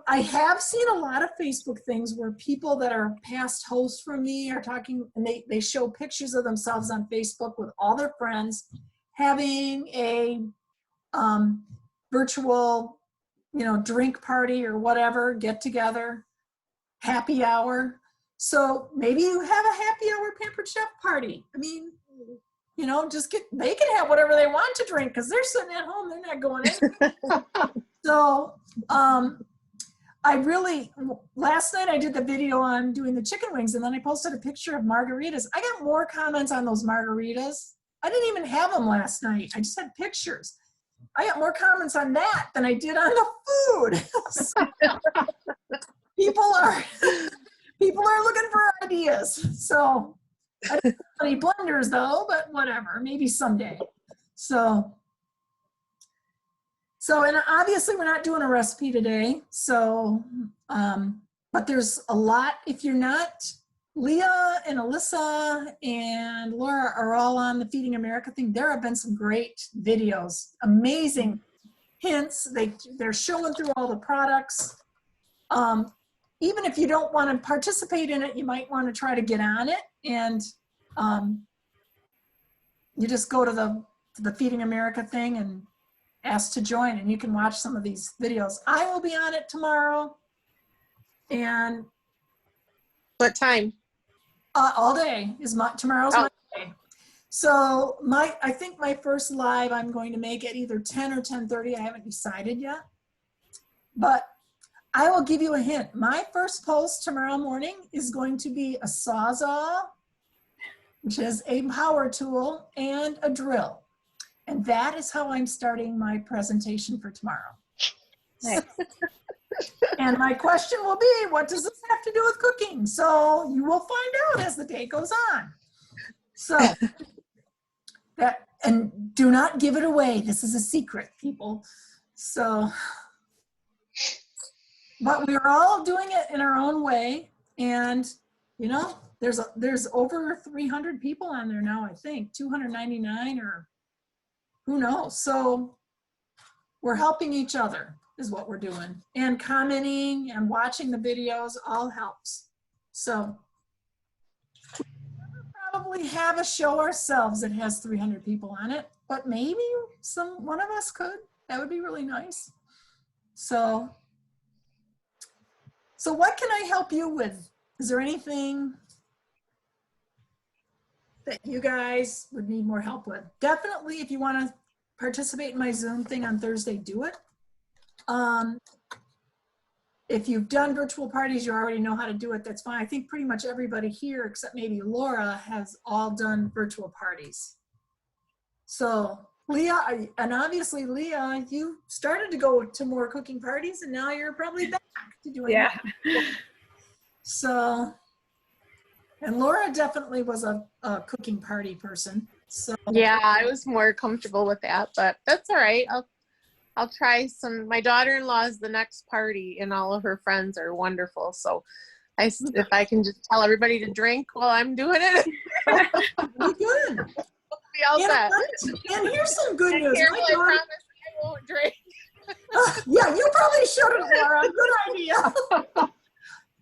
I have seen a lot of Facebook things where people that are past hosts for me are talking, and they show pictures of themselves on Facebook with all their friends having a virtual, you know, drink party or whatever, get together, happy hour. So maybe you have a happy hour Pampered Chef party. I mean, you know, they can have whatever they want to drink because they're sitting at home, they're not going anywhere. So, last night I did the video on doing the chicken wings, and then I posted a picture of margaritas. I got more comments on those margaritas. I didn't even have them last night. I just had pictures. I got more comments on that than I did on the food. People are looking for ideas. So I don't have any blenders though, but whatever, maybe someday. So, and obviously we're not doing a recipe today. So, but there's a lot. If you're not, Leah and Alyssa and Laura are all on the Feeding America thing. There have been some great videos, amazing hints. They're showing through all the products. Even if you don't want to participate in it, you might want to try to get on it. And you just go to the Feeding America thing and ask to join, and you can watch some of these videos. I will be on it tomorrow. And what time? All day is tomorrow's my day. So I think my first live I'm going to make at either 10 or 10:30. I haven't decided yet. But I will give you a hint. My first post tomorrow morning is going to be a Sawzall, which is a power tool, and a drill. And that is how I'm starting my presentation for tomorrow. Nice. And my question will be, what does this have to do with cooking? So you will find out as the day goes on. So and do not give it away. This is a secret, people. So, but we're all doing it in our own way. And, you know, there's over 300 people on there now, I think, 299 or who knows. So we're helping each other is what we're doing. And commenting and watching the videos all helps. So probably have a show ourselves that has 300 people on it, but maybe one of us could. That would be really nice. So what can I help you with? Is there anything that you guys would need more help with? Definitely, if you want to participate in my Zoom thing on Thursday, do it. If you've done virtual parties, you already know how to do it. That's fine. I think pretty much everybody here, except maybe Laura, has all done virtual parties. So Leah, and obviously Leah, you started to go to more cooking parties, and now you're probably back to doing Yeah. So, and Laura definitely was a cooking party person. So Yeah, I was more comfortable with that, but that's all right. I'll try some. My daughter-in-law is the next party, and all of her friends are wonderful. So, if I can just tell everybody to drink while I'm doing it, be good. be all set. And here's some good news. Carol, My I daughter, promise I won't drink. yeah, you probably shouldn't, Laura. Good idea.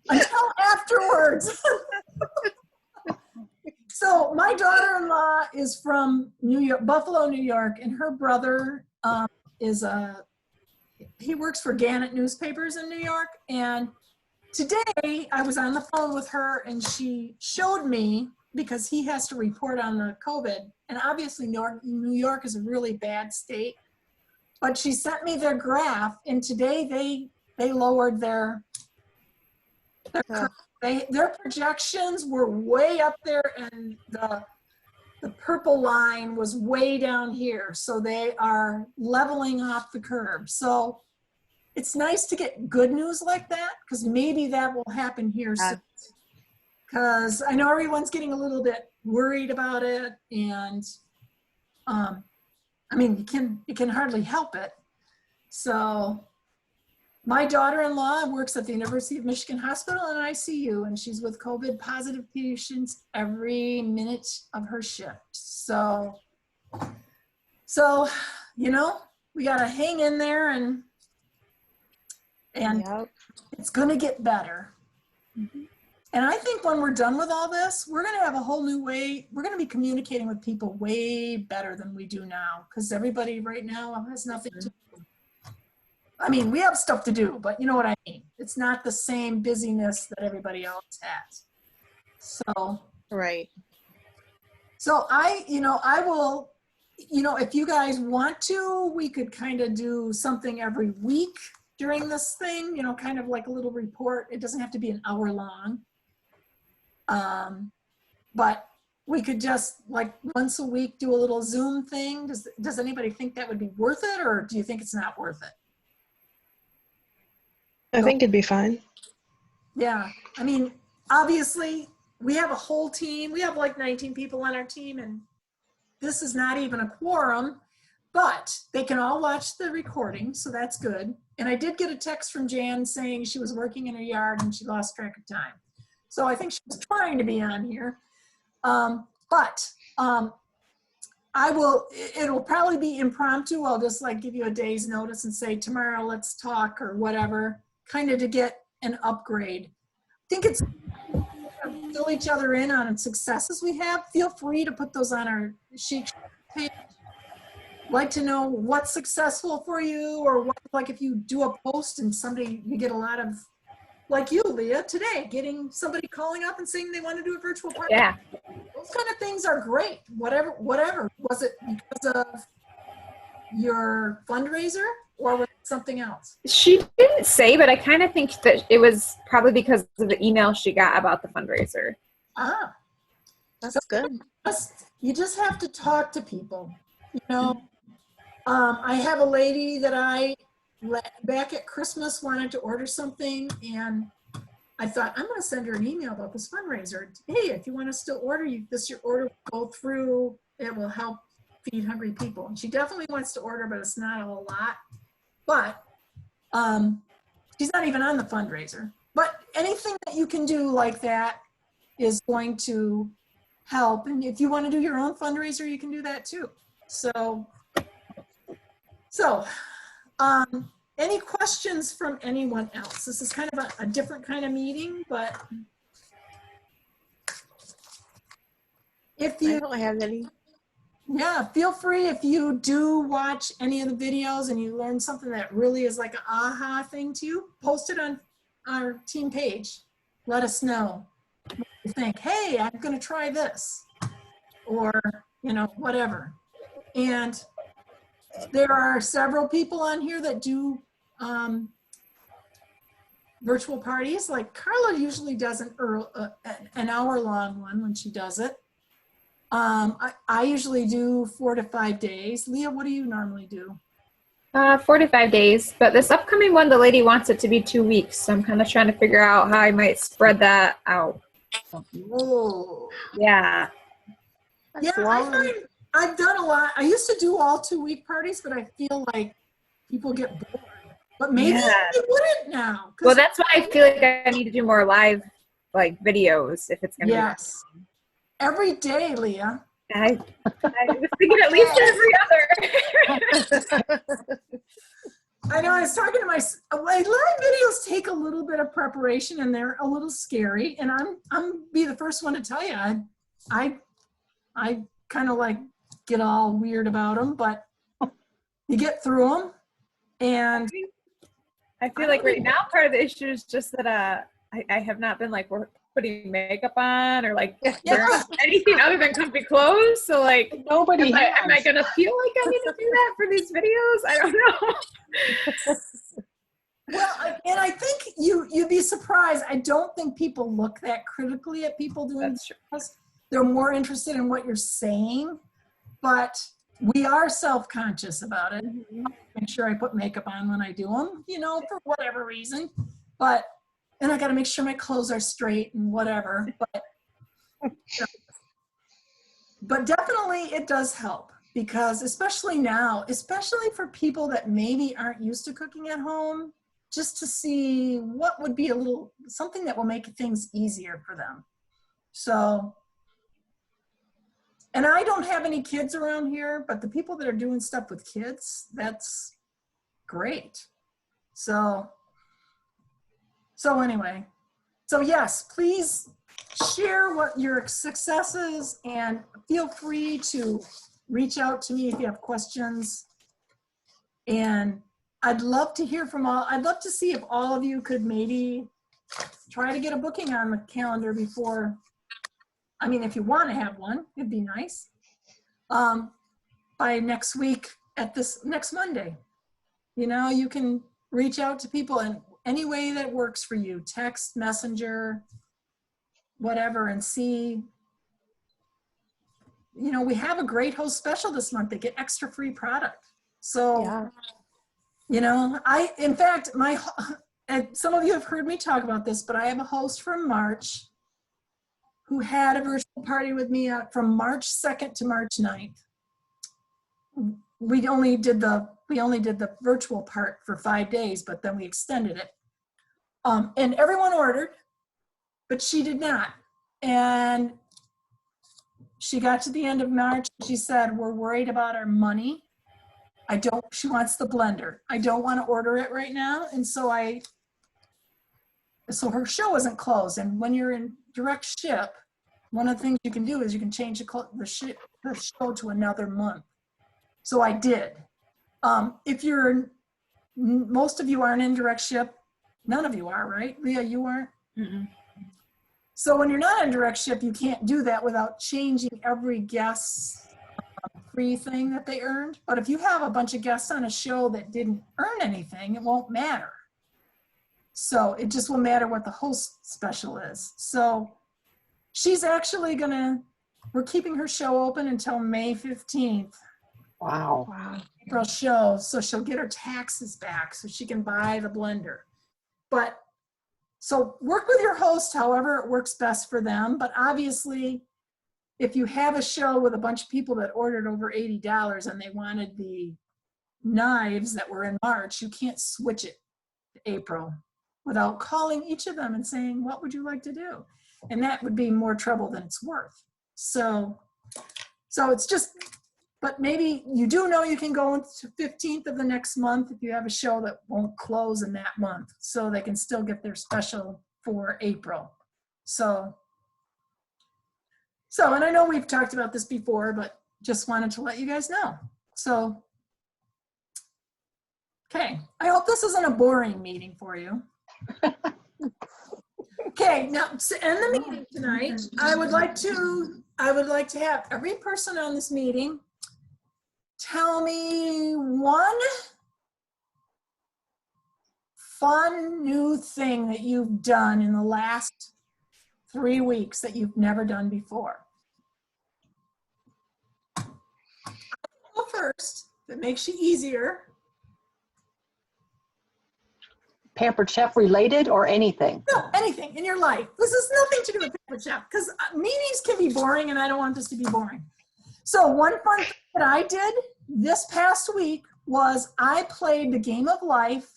Until afterwards. So my daughter-in-law is from New York, Buffalo, New York, and her brother he works for Gannett newspapers in New York. And today I was on the phone with her, and she showed me, because he has to report on the COVID, and obviously New York is a really bad state, but she sent me their graph, and today they lowered their projections were way up there, and the purple line was way down here. So they are leveling off the curve. So it's nice to get good news like that, because maybe that will happen here soon. Because I know everyone's getting a little bit worried about it, and I mean, you can hardly help it. So my daughter-in-law works at the University of Michigan Hospital in ICU, and she's with COVID positive patients every minute of her shift. So you know, we got to hang in there, and Yep. it's going to get better. Mm-hmm. And I think when we're done with all this, we're going to have a whole new way. We're going to be communicating with people way better than we do now, because everybody right now has nothing to do. I mean, we have stuff to do, but you know what I mean. It's not the same busyness that everybody else has. So, Right. so I will, if you guys want to, we could kind of do something every week during this thing, kind of like a little report. It doesn't have to be an hour long. But we could just like once a week do a little Zoom thing. Does anybody think that would be worth it, or do you think it's not worth it? I think it'd be fine. Yeah, I mean, obviously we have a whole team. We have like 19 people on our team, and this is not even a quorum, but they can all watch the recording, so that's good. And I did get a text from Jan saying she was working in her yard and she lost track of time. So I think she was trying to be on here. It'll probably be impromptu. I'll just like give you a day's notice and say, tomorrow let's talk or whatever, kind of to get an upgrade. I think it's fill each other in on successes we have. Feel free to put those on our sheet page. Like to know what's successful for you, or what, like if you do a post and you get a lot of, like you, Leah, today, getting somebody calling up and saying they want to do a virtual party. Yeah. Those kind of things are great. Whatever. Was it because of your fundraiser, or was it something else? She didn't say, but I kind of think that it was probably because of the email she got about the fundraiser. Ah, That's good. you just have to talk to people. I have a lady that back at Christmas wanted to order something, and I thought, I'm going to send her an email about this fundraiser. Hey, if you want to still order, your order will go through. It will help feed hungry people. And she definitely wants to order, but it's not a lot. But she's not even on the fundraiser. But anything that you can do like that is going to help. And if you want to do your own fundraiser, you can do that too. So any questions from anyone else? This is kind of a different kind of meeting, but If I you, don't have any. yeah, feel free if you do watch any of the videos and you learn something that really is like an aha thing to you, post it on our team page. Let us know what you think. Hey, I'm going to try this, or, you know, whatever. And there are several people on here that do virtual parties. Like Carla usually does an hour-long one when she does it. I usually do 4 to 5 days. Leah, what do you normally do? 4 to 5 days, but this upcoming one, the lady wants it to be 2 weeks. So I'm kind of trying to figure out how I might spread that out. Whoa. Yeah. Yeah, I find I've done a lot. I used to do all 2-week parties, but I feel like people get bored. But maybe Yeah. they wouldn't now. 'Cause Well, that's why I feel like I need to do more live like videos if it's gonna yes, every day, Leah. be. I was thinking at least every other. I know I was talking to my live videos take a little bit of preparation and they're a little scary. And I'm be the first one to tell you, I kind of like get all weird about them, but you get through them. And I feel like right now part of the issue is just that I have not been like putting makeup on or like wearing anything other than comfy clothes. So like Nobody am I gonna feel like I need to do that for these videos? I don't know. well, and I think you'd be surprised. I don't think people look that critically at people doing That's true. this. They're more interested in what you're saying, but we are self-conscious about it. Make sure I put makeup on when I do them, you know, for whatever reason. But and I got to make sure my clothes are straight and whatever. But definitely it does help because especially now, especially for people that maybe aren't used to cooking at home, just to see what would be something that will make things easier for them. So, and I don't have any kids around here, but the people that are doing stuff with kids, that's great. So anyway, so yes, please share what your successes and feel free to reach out to me if you have questions. And I'd love to hear from I'd love to see if all of you could maybe try to get a booking on the calendar before, I mean, if you want to have one, it'd be nice. By next week at this next Monday, you know, you can reach out to people in any way that works for you, text, messenger, whatever, and see, you know, we have a great host special this month. They get extra free product. So, Yeah. you know, in fact, and some of you have heard me talk about this, but I have a host from March who had a virtual party with me from March 2nd to March 9th. We only did the virtual part for 5 days, but then we extended it. And everyone ordered, but she did not. And she got to the end of March. She said, "We're worried about our money. She wants the blender. I don't want to order it right now." And so her show isn't closed. And when you're in direct ship, one of the things you can do is you can change the show to another month. So I did. If most of you aren't in direct ship, none of you are, right? Leah, you aren't? Mm-mm. So when you're not in direct ship, you can't do that without changing every guest's free thing that they earned. But if you have a bunch of guests on a show that didn't earn anything, it won't matter. So it just will matter what the host special is. So she's actually we're keeping her show open until May 15th. Wow. April show, so she'll get her taxes back so she can buy the blender. But so work with your host however it works best for them. But obviously, if you have a show with a bunch of people that ordered over $80 and they wanted the knives that were in March, you can't switch it to April without calling each of them and saying, "What would you like to do?" And that would be more trouble than it's worth. So it's just, but maybe you do know you can go into 15th of the next month if you have a show that won't close in that month, so they can still get their special for April. So So, and I know we've talked about this before, but just wanted to let you guys know. So, okay, I hope this isn't a boring meeting for you. Okay, now to end the meeting tonight, I would like to have every person on this meeting tell me one fun new thing that you've done in the last 3 weeks that you've never done before. I'll go first. That makes you easier. Pampered Chef related or anything? No, anything in your life. This has nothing to do with Pampered Chef because meetings can be boring and I don't want this to be boring. So one fun thing that I did this past week was I played the game of life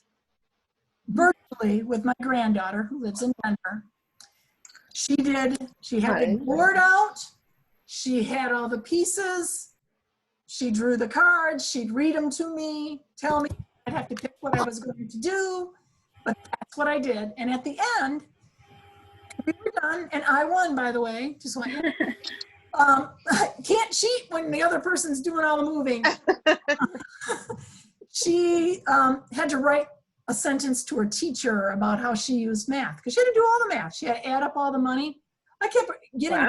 virtually with my granddaughter who lives in Denver. She had the board out. She had all the pieces. She drew the cards. She'd read them to me, tell me I'd have to pick what I was going to do. But that's what I did. And at the end, we were done. And I won, by the way. Just want you to can't cheat when the other person's doing all the moving. She had to write a sentence to her teacher about how she used math because she had to do all the math. She had to add up all the money. I kept getting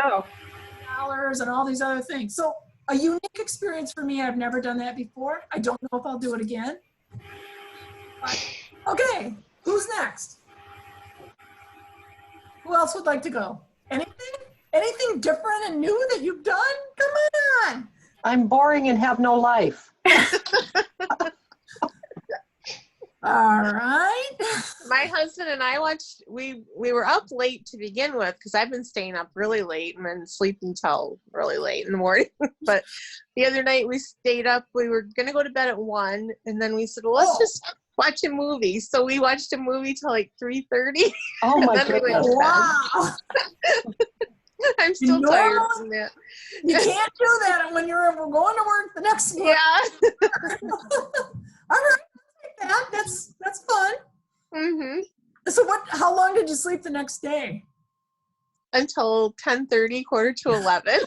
dollars and all these other things. So a unique experience for me. I've never done that before. I don't know if I'll do it again. But, okay, who's next? Who else would like to go? Anything? Anything different and new that you've done? Come on. I'm boring and have no life. All right. My husband and I watched, we were up late to begin with because I've been staying up really late and then sleeping till really late in the morning. But the other night we stayed up, we were going to go to bed at 1 and then we said, well, let's just watch a movie. So we watched a movie till like 3:30. Oh my goodness. Wow. I'm still tired from that. You can't do that when we're going to work the next morning. Yeah. All right. That's fun. Mm-hmm. So how long did you sleep the next day? Until 10:30, 10:45.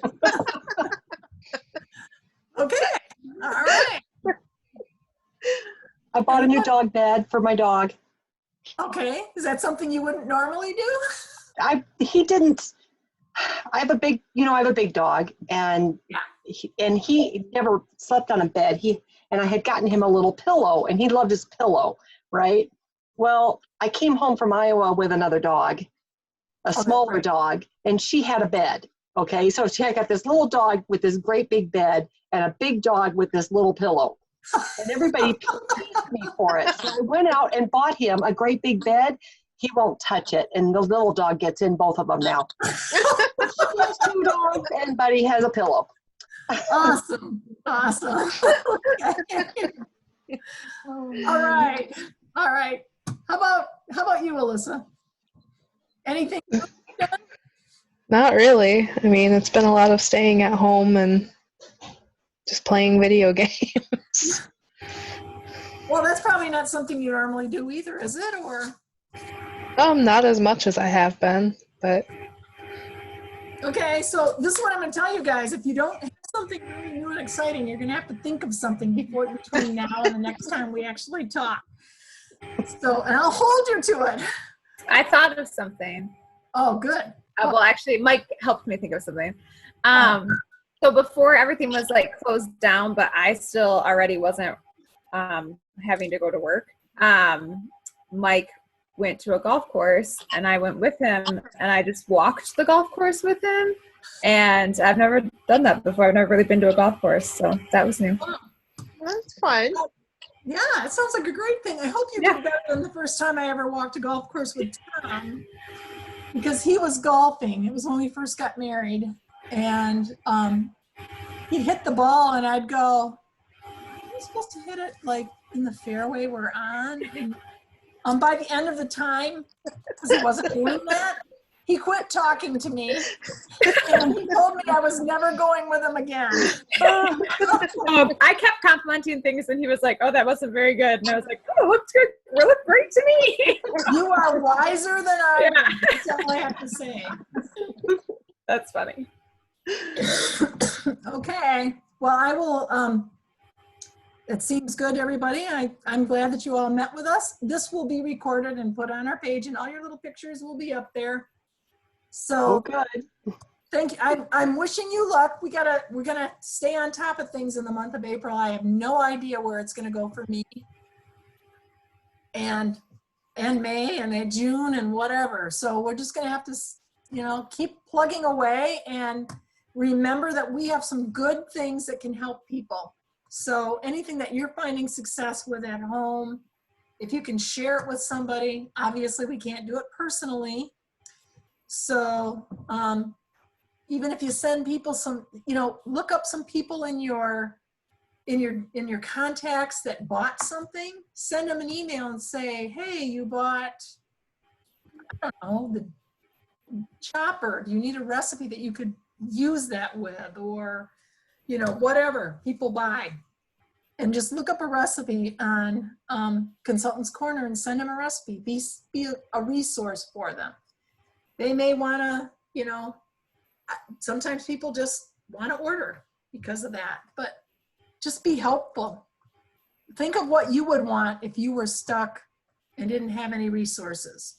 Okay. All right. I bought a new dog bed for my dog. Okay. Is that something you wouldn't normally do? I have a big dog and he never slept on a bed. And I had gotten him a little pillow and he loved his pillow, right? Well, I came home from Iowa with another dog, a smaller dog, and she had a bed. Okay. So I got this little dog with this great big bed and a big dog with this little pillow. And everybody teased me for it. So I went out and bought him a great big bed. He won't touch it. And the little dog gets in both of them now. She has 2 dogs and Buddy has a pillow. Awesome. Awesome. All right. All right. How about you, Alyssa? Anything? Not really. I mean, it's been a lot of staying at home and just playing video games. Well, that's probably not something you normally do either, is it? Or Not as much as I have been, but okay, so this is what I'm going to tell you guys. If you don't have something really new and exciting, you're going to have to think of something between now and the next time we actually talk. So, and I'll hold you to it. I thought of something. Oh, good. Well, actually, Mike helped me think of something. So before everything was like closed down, but I still already wasn't having to go to work. Mike went to a golf course and I went with him and I just walked the golf course with him. And I've never done that before. I've never really been to a golf course. So that was new. That's fun. Yeah, it sounds like a great thing. I hope you did better than the first time I ever walked a golf course with Tom, because he was golfing. It was when we first got married. And he'd hit the ball and I'd go, are you supposed to hit it like in the fairway we're on? And by the end of the time, because he wasn't doing that, he quit talking to me and he told me I was never going with him again. I kept complimenting things and he was like, oh, that wasn't very good. And I was like, oh, it looks good. It looked great to me. You are wiser than I am. That's all I have to say. That's funny. Okay, well, I will, it seems good to everybody. I'm glad that you all met with us. This will be recorded and put on our page, and all your little pictures will be up there. So good. thank you. I'm wishing you luck. We're gonna stay on top of things in the month of April. I have no idea where it's gonna go for me. And May and June and whatever. So we're just gonna have to, keep plugging away and remember that we have some good things that can help people. So anything that you're finding success with at home, if you can share it with somebody, obviously we can't do it personally. So even if you send people some, look up some people in your contacts that bought something, send them an email and say, hey, you bought, I don't know, the chopper. Do you need a recipe that you could use that with? Or, whatever people buy. And just look up a recipe on Consultant's Corner and send them a recipe. Be a resource for them. They may want to, sometimes people just want to order because of that. But just be helpful. Think of what you would want if you were stuck and didn't have any resources.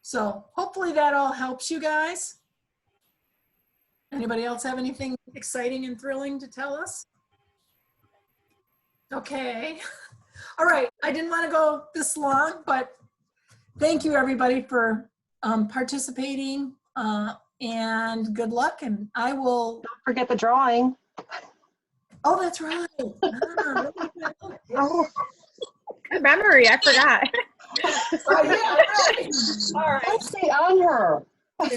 So hopefully that all helps you guys. Anybody else have anything exciting and thrilling to tell us? Okay. All right. I didn't want to go this long, but thank you everybody for participating and good luck. And I will. Don't forget the drawing. Oh, that's right. Oh, Good memory. I forgot. Oh, yeah, right. All right. let's stay on her.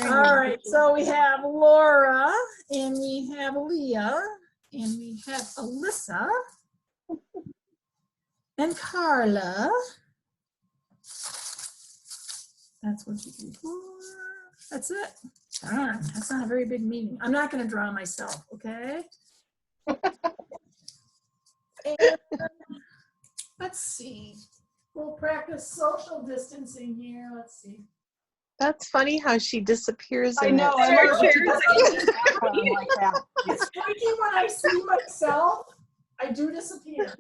All right. So we have Laura and we have Leah and we have Alyssa and Carla. That's what you do. That's it. Darn, that's not a very big meeting. I'm not going to draw myself, okay? And, let's see. We'll practice social distancing here. Let's see. That's funny how she disappears. I in know. it. I know. She doesn't background like that. It's freaky when I see myself. I do disappear.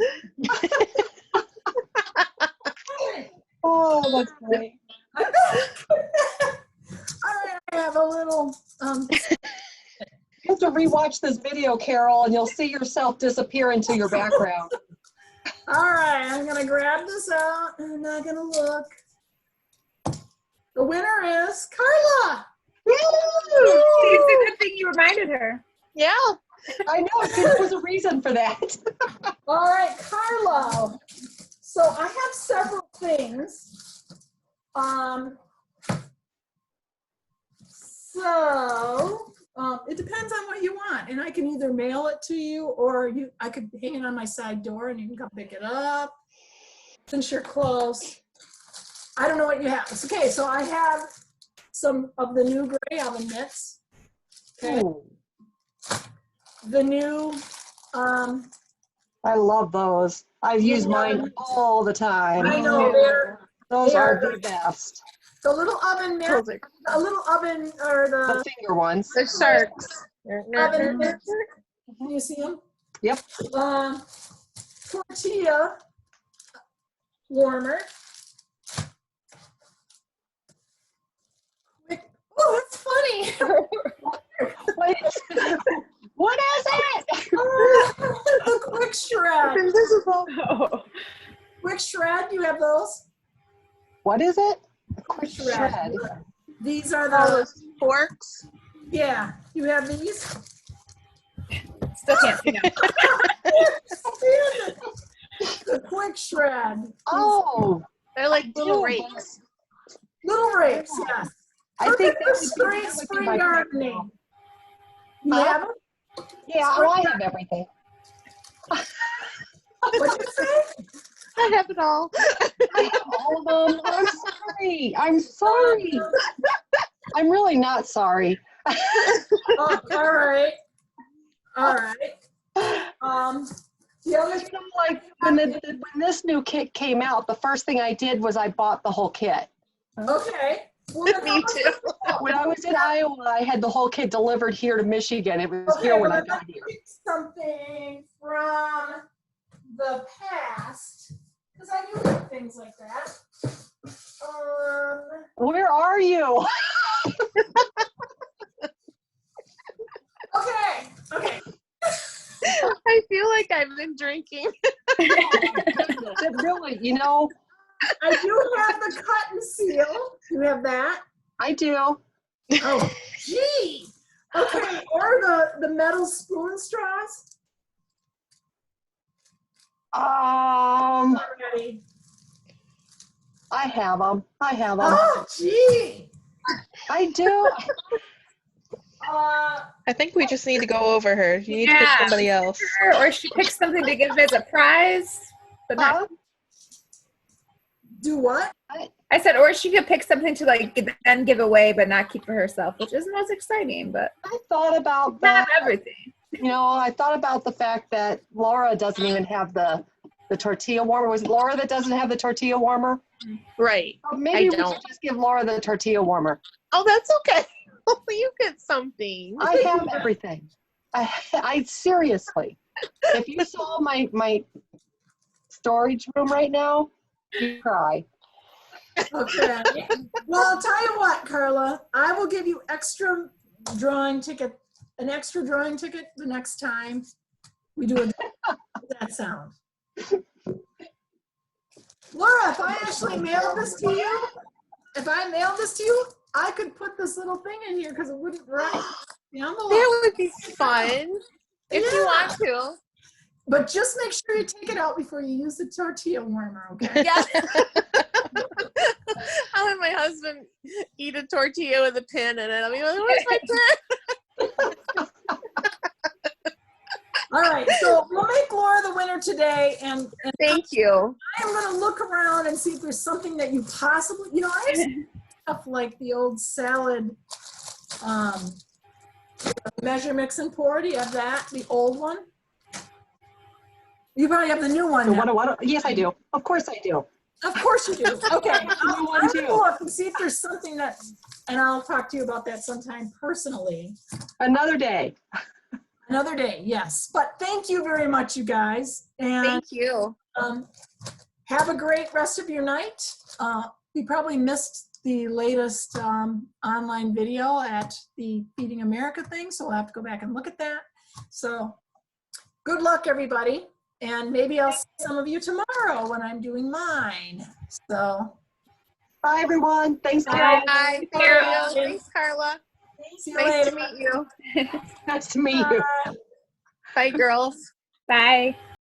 Oh, that's great. All right, I have a little. You have to rewatch this video, Carol, and you'll see yourself disappear into your background. All right, I'm gonna grab this out. I'm not gonna look. The winner is Carla. It's a good thing you reminded her. Yeah. I know, there was a reason for that. All right, Carla. So I have several things. It depends on what you want, and I can either mail it to you or I could hang it on my side door and you can come pick it up since you're close. I don't know what you have. It's okay, so I have some of the new gray oven mitts. Okay. Ooh, The new, I love those. I've used mine all the time. I know, Those are the best. the little oven mitt, Those are a little oven, or The the finger ones. the sharks. oven mitt. Can you see them? Yep. Tortilla warmer. Oh, that's funny. Wait, what is it? The quick shred. Invisible. Oh. Quick shred, you have those? What is it? Quick Shred. These are All the, those forks. yeah, you have these? Still can't see them. The quick shred. Oh, They're like little do, rakes. Little rakes, yes. I think that Perfect would for be good with spring my gardening. You Huh? have them? Yeah, well, I have everything. What'd you say? I have it all. I have all of them. I'm sorry. I'm sorry. I'm really not sorry. Oh, all right. All right. The other You know, like when this new kit came out, the first thing I did was I bought the whole kit. okay. Well, then Me too. When I was in Iowa, I had the whole kit delivered here to Michigan. It was here when I but got let's here. pick something from the past, because I do like things like that. Where are you? Okay. I feel like I've been drinking. It really, you know, I do have the cut and seal. You have that? I do. Oh, gee. Okay, or the metal spoon straws. Already. I have them. Oh, gee. I do. I think we just need to go over her. You need to pick Yeah. somebody else. Or she picks something to give as a prize, but not. Huh? Do what? I said, or she could pick something to like then give away, but not keep for herself, which isn't as exciting. But I thought about not that. everything. You know, I thought about the fact that Laura doesn't even have the tortilla warmer. Was it Laura that doesn't have the tortilla warmer? Right. Oh, maybe we don't. should just give Laura the tortilla warmer. Oh, that's okay. You get something. I have everything. I seriously, if you saw my storage room right now, you'd cry. Okay. Well, I'll tell you what, Carla. I will give you an extra drawing ticket the next time we do that sound. Laura, if I actually mailed this to you, I could put this little thing in here because it wouldn't write the envelope. That would be fun if you want to. But just make sure you take it out before you use the tortilla warmer, okay? Yeah. I'll have my husband eat a tortilla with a pin in it. I'll be like, where's my pin? All right, so we'll make Laura the winner today, and Thank you. I'm going to look around and see if there's something that you possibly, you know, I have stuff like the old salad measure, mix, and pour. Do you have that, the old one? You probably have the new one. So now. what, yes, I do. Of course I do. Of course you do. Okay, I'm one going too. to look and see if there's something that, and I'll talk to you about that sometime personally. Another day. Another day, yes. But thank you very much, you guys. And Thank you. have a great rest of your night. You probably missed the latest online video at the Feeding America thing, so we'll have to go back and look at that. So good luck, everybody. And maybe I'll see some of you tomorrow when I'm doing mine. So Bye, everyone. Thanks, Bye. Carol. Bye. Carol. Thanks, Carla. see you Nice later. to meet you. Nice to meet you. Bye. Bye, girls. Bye.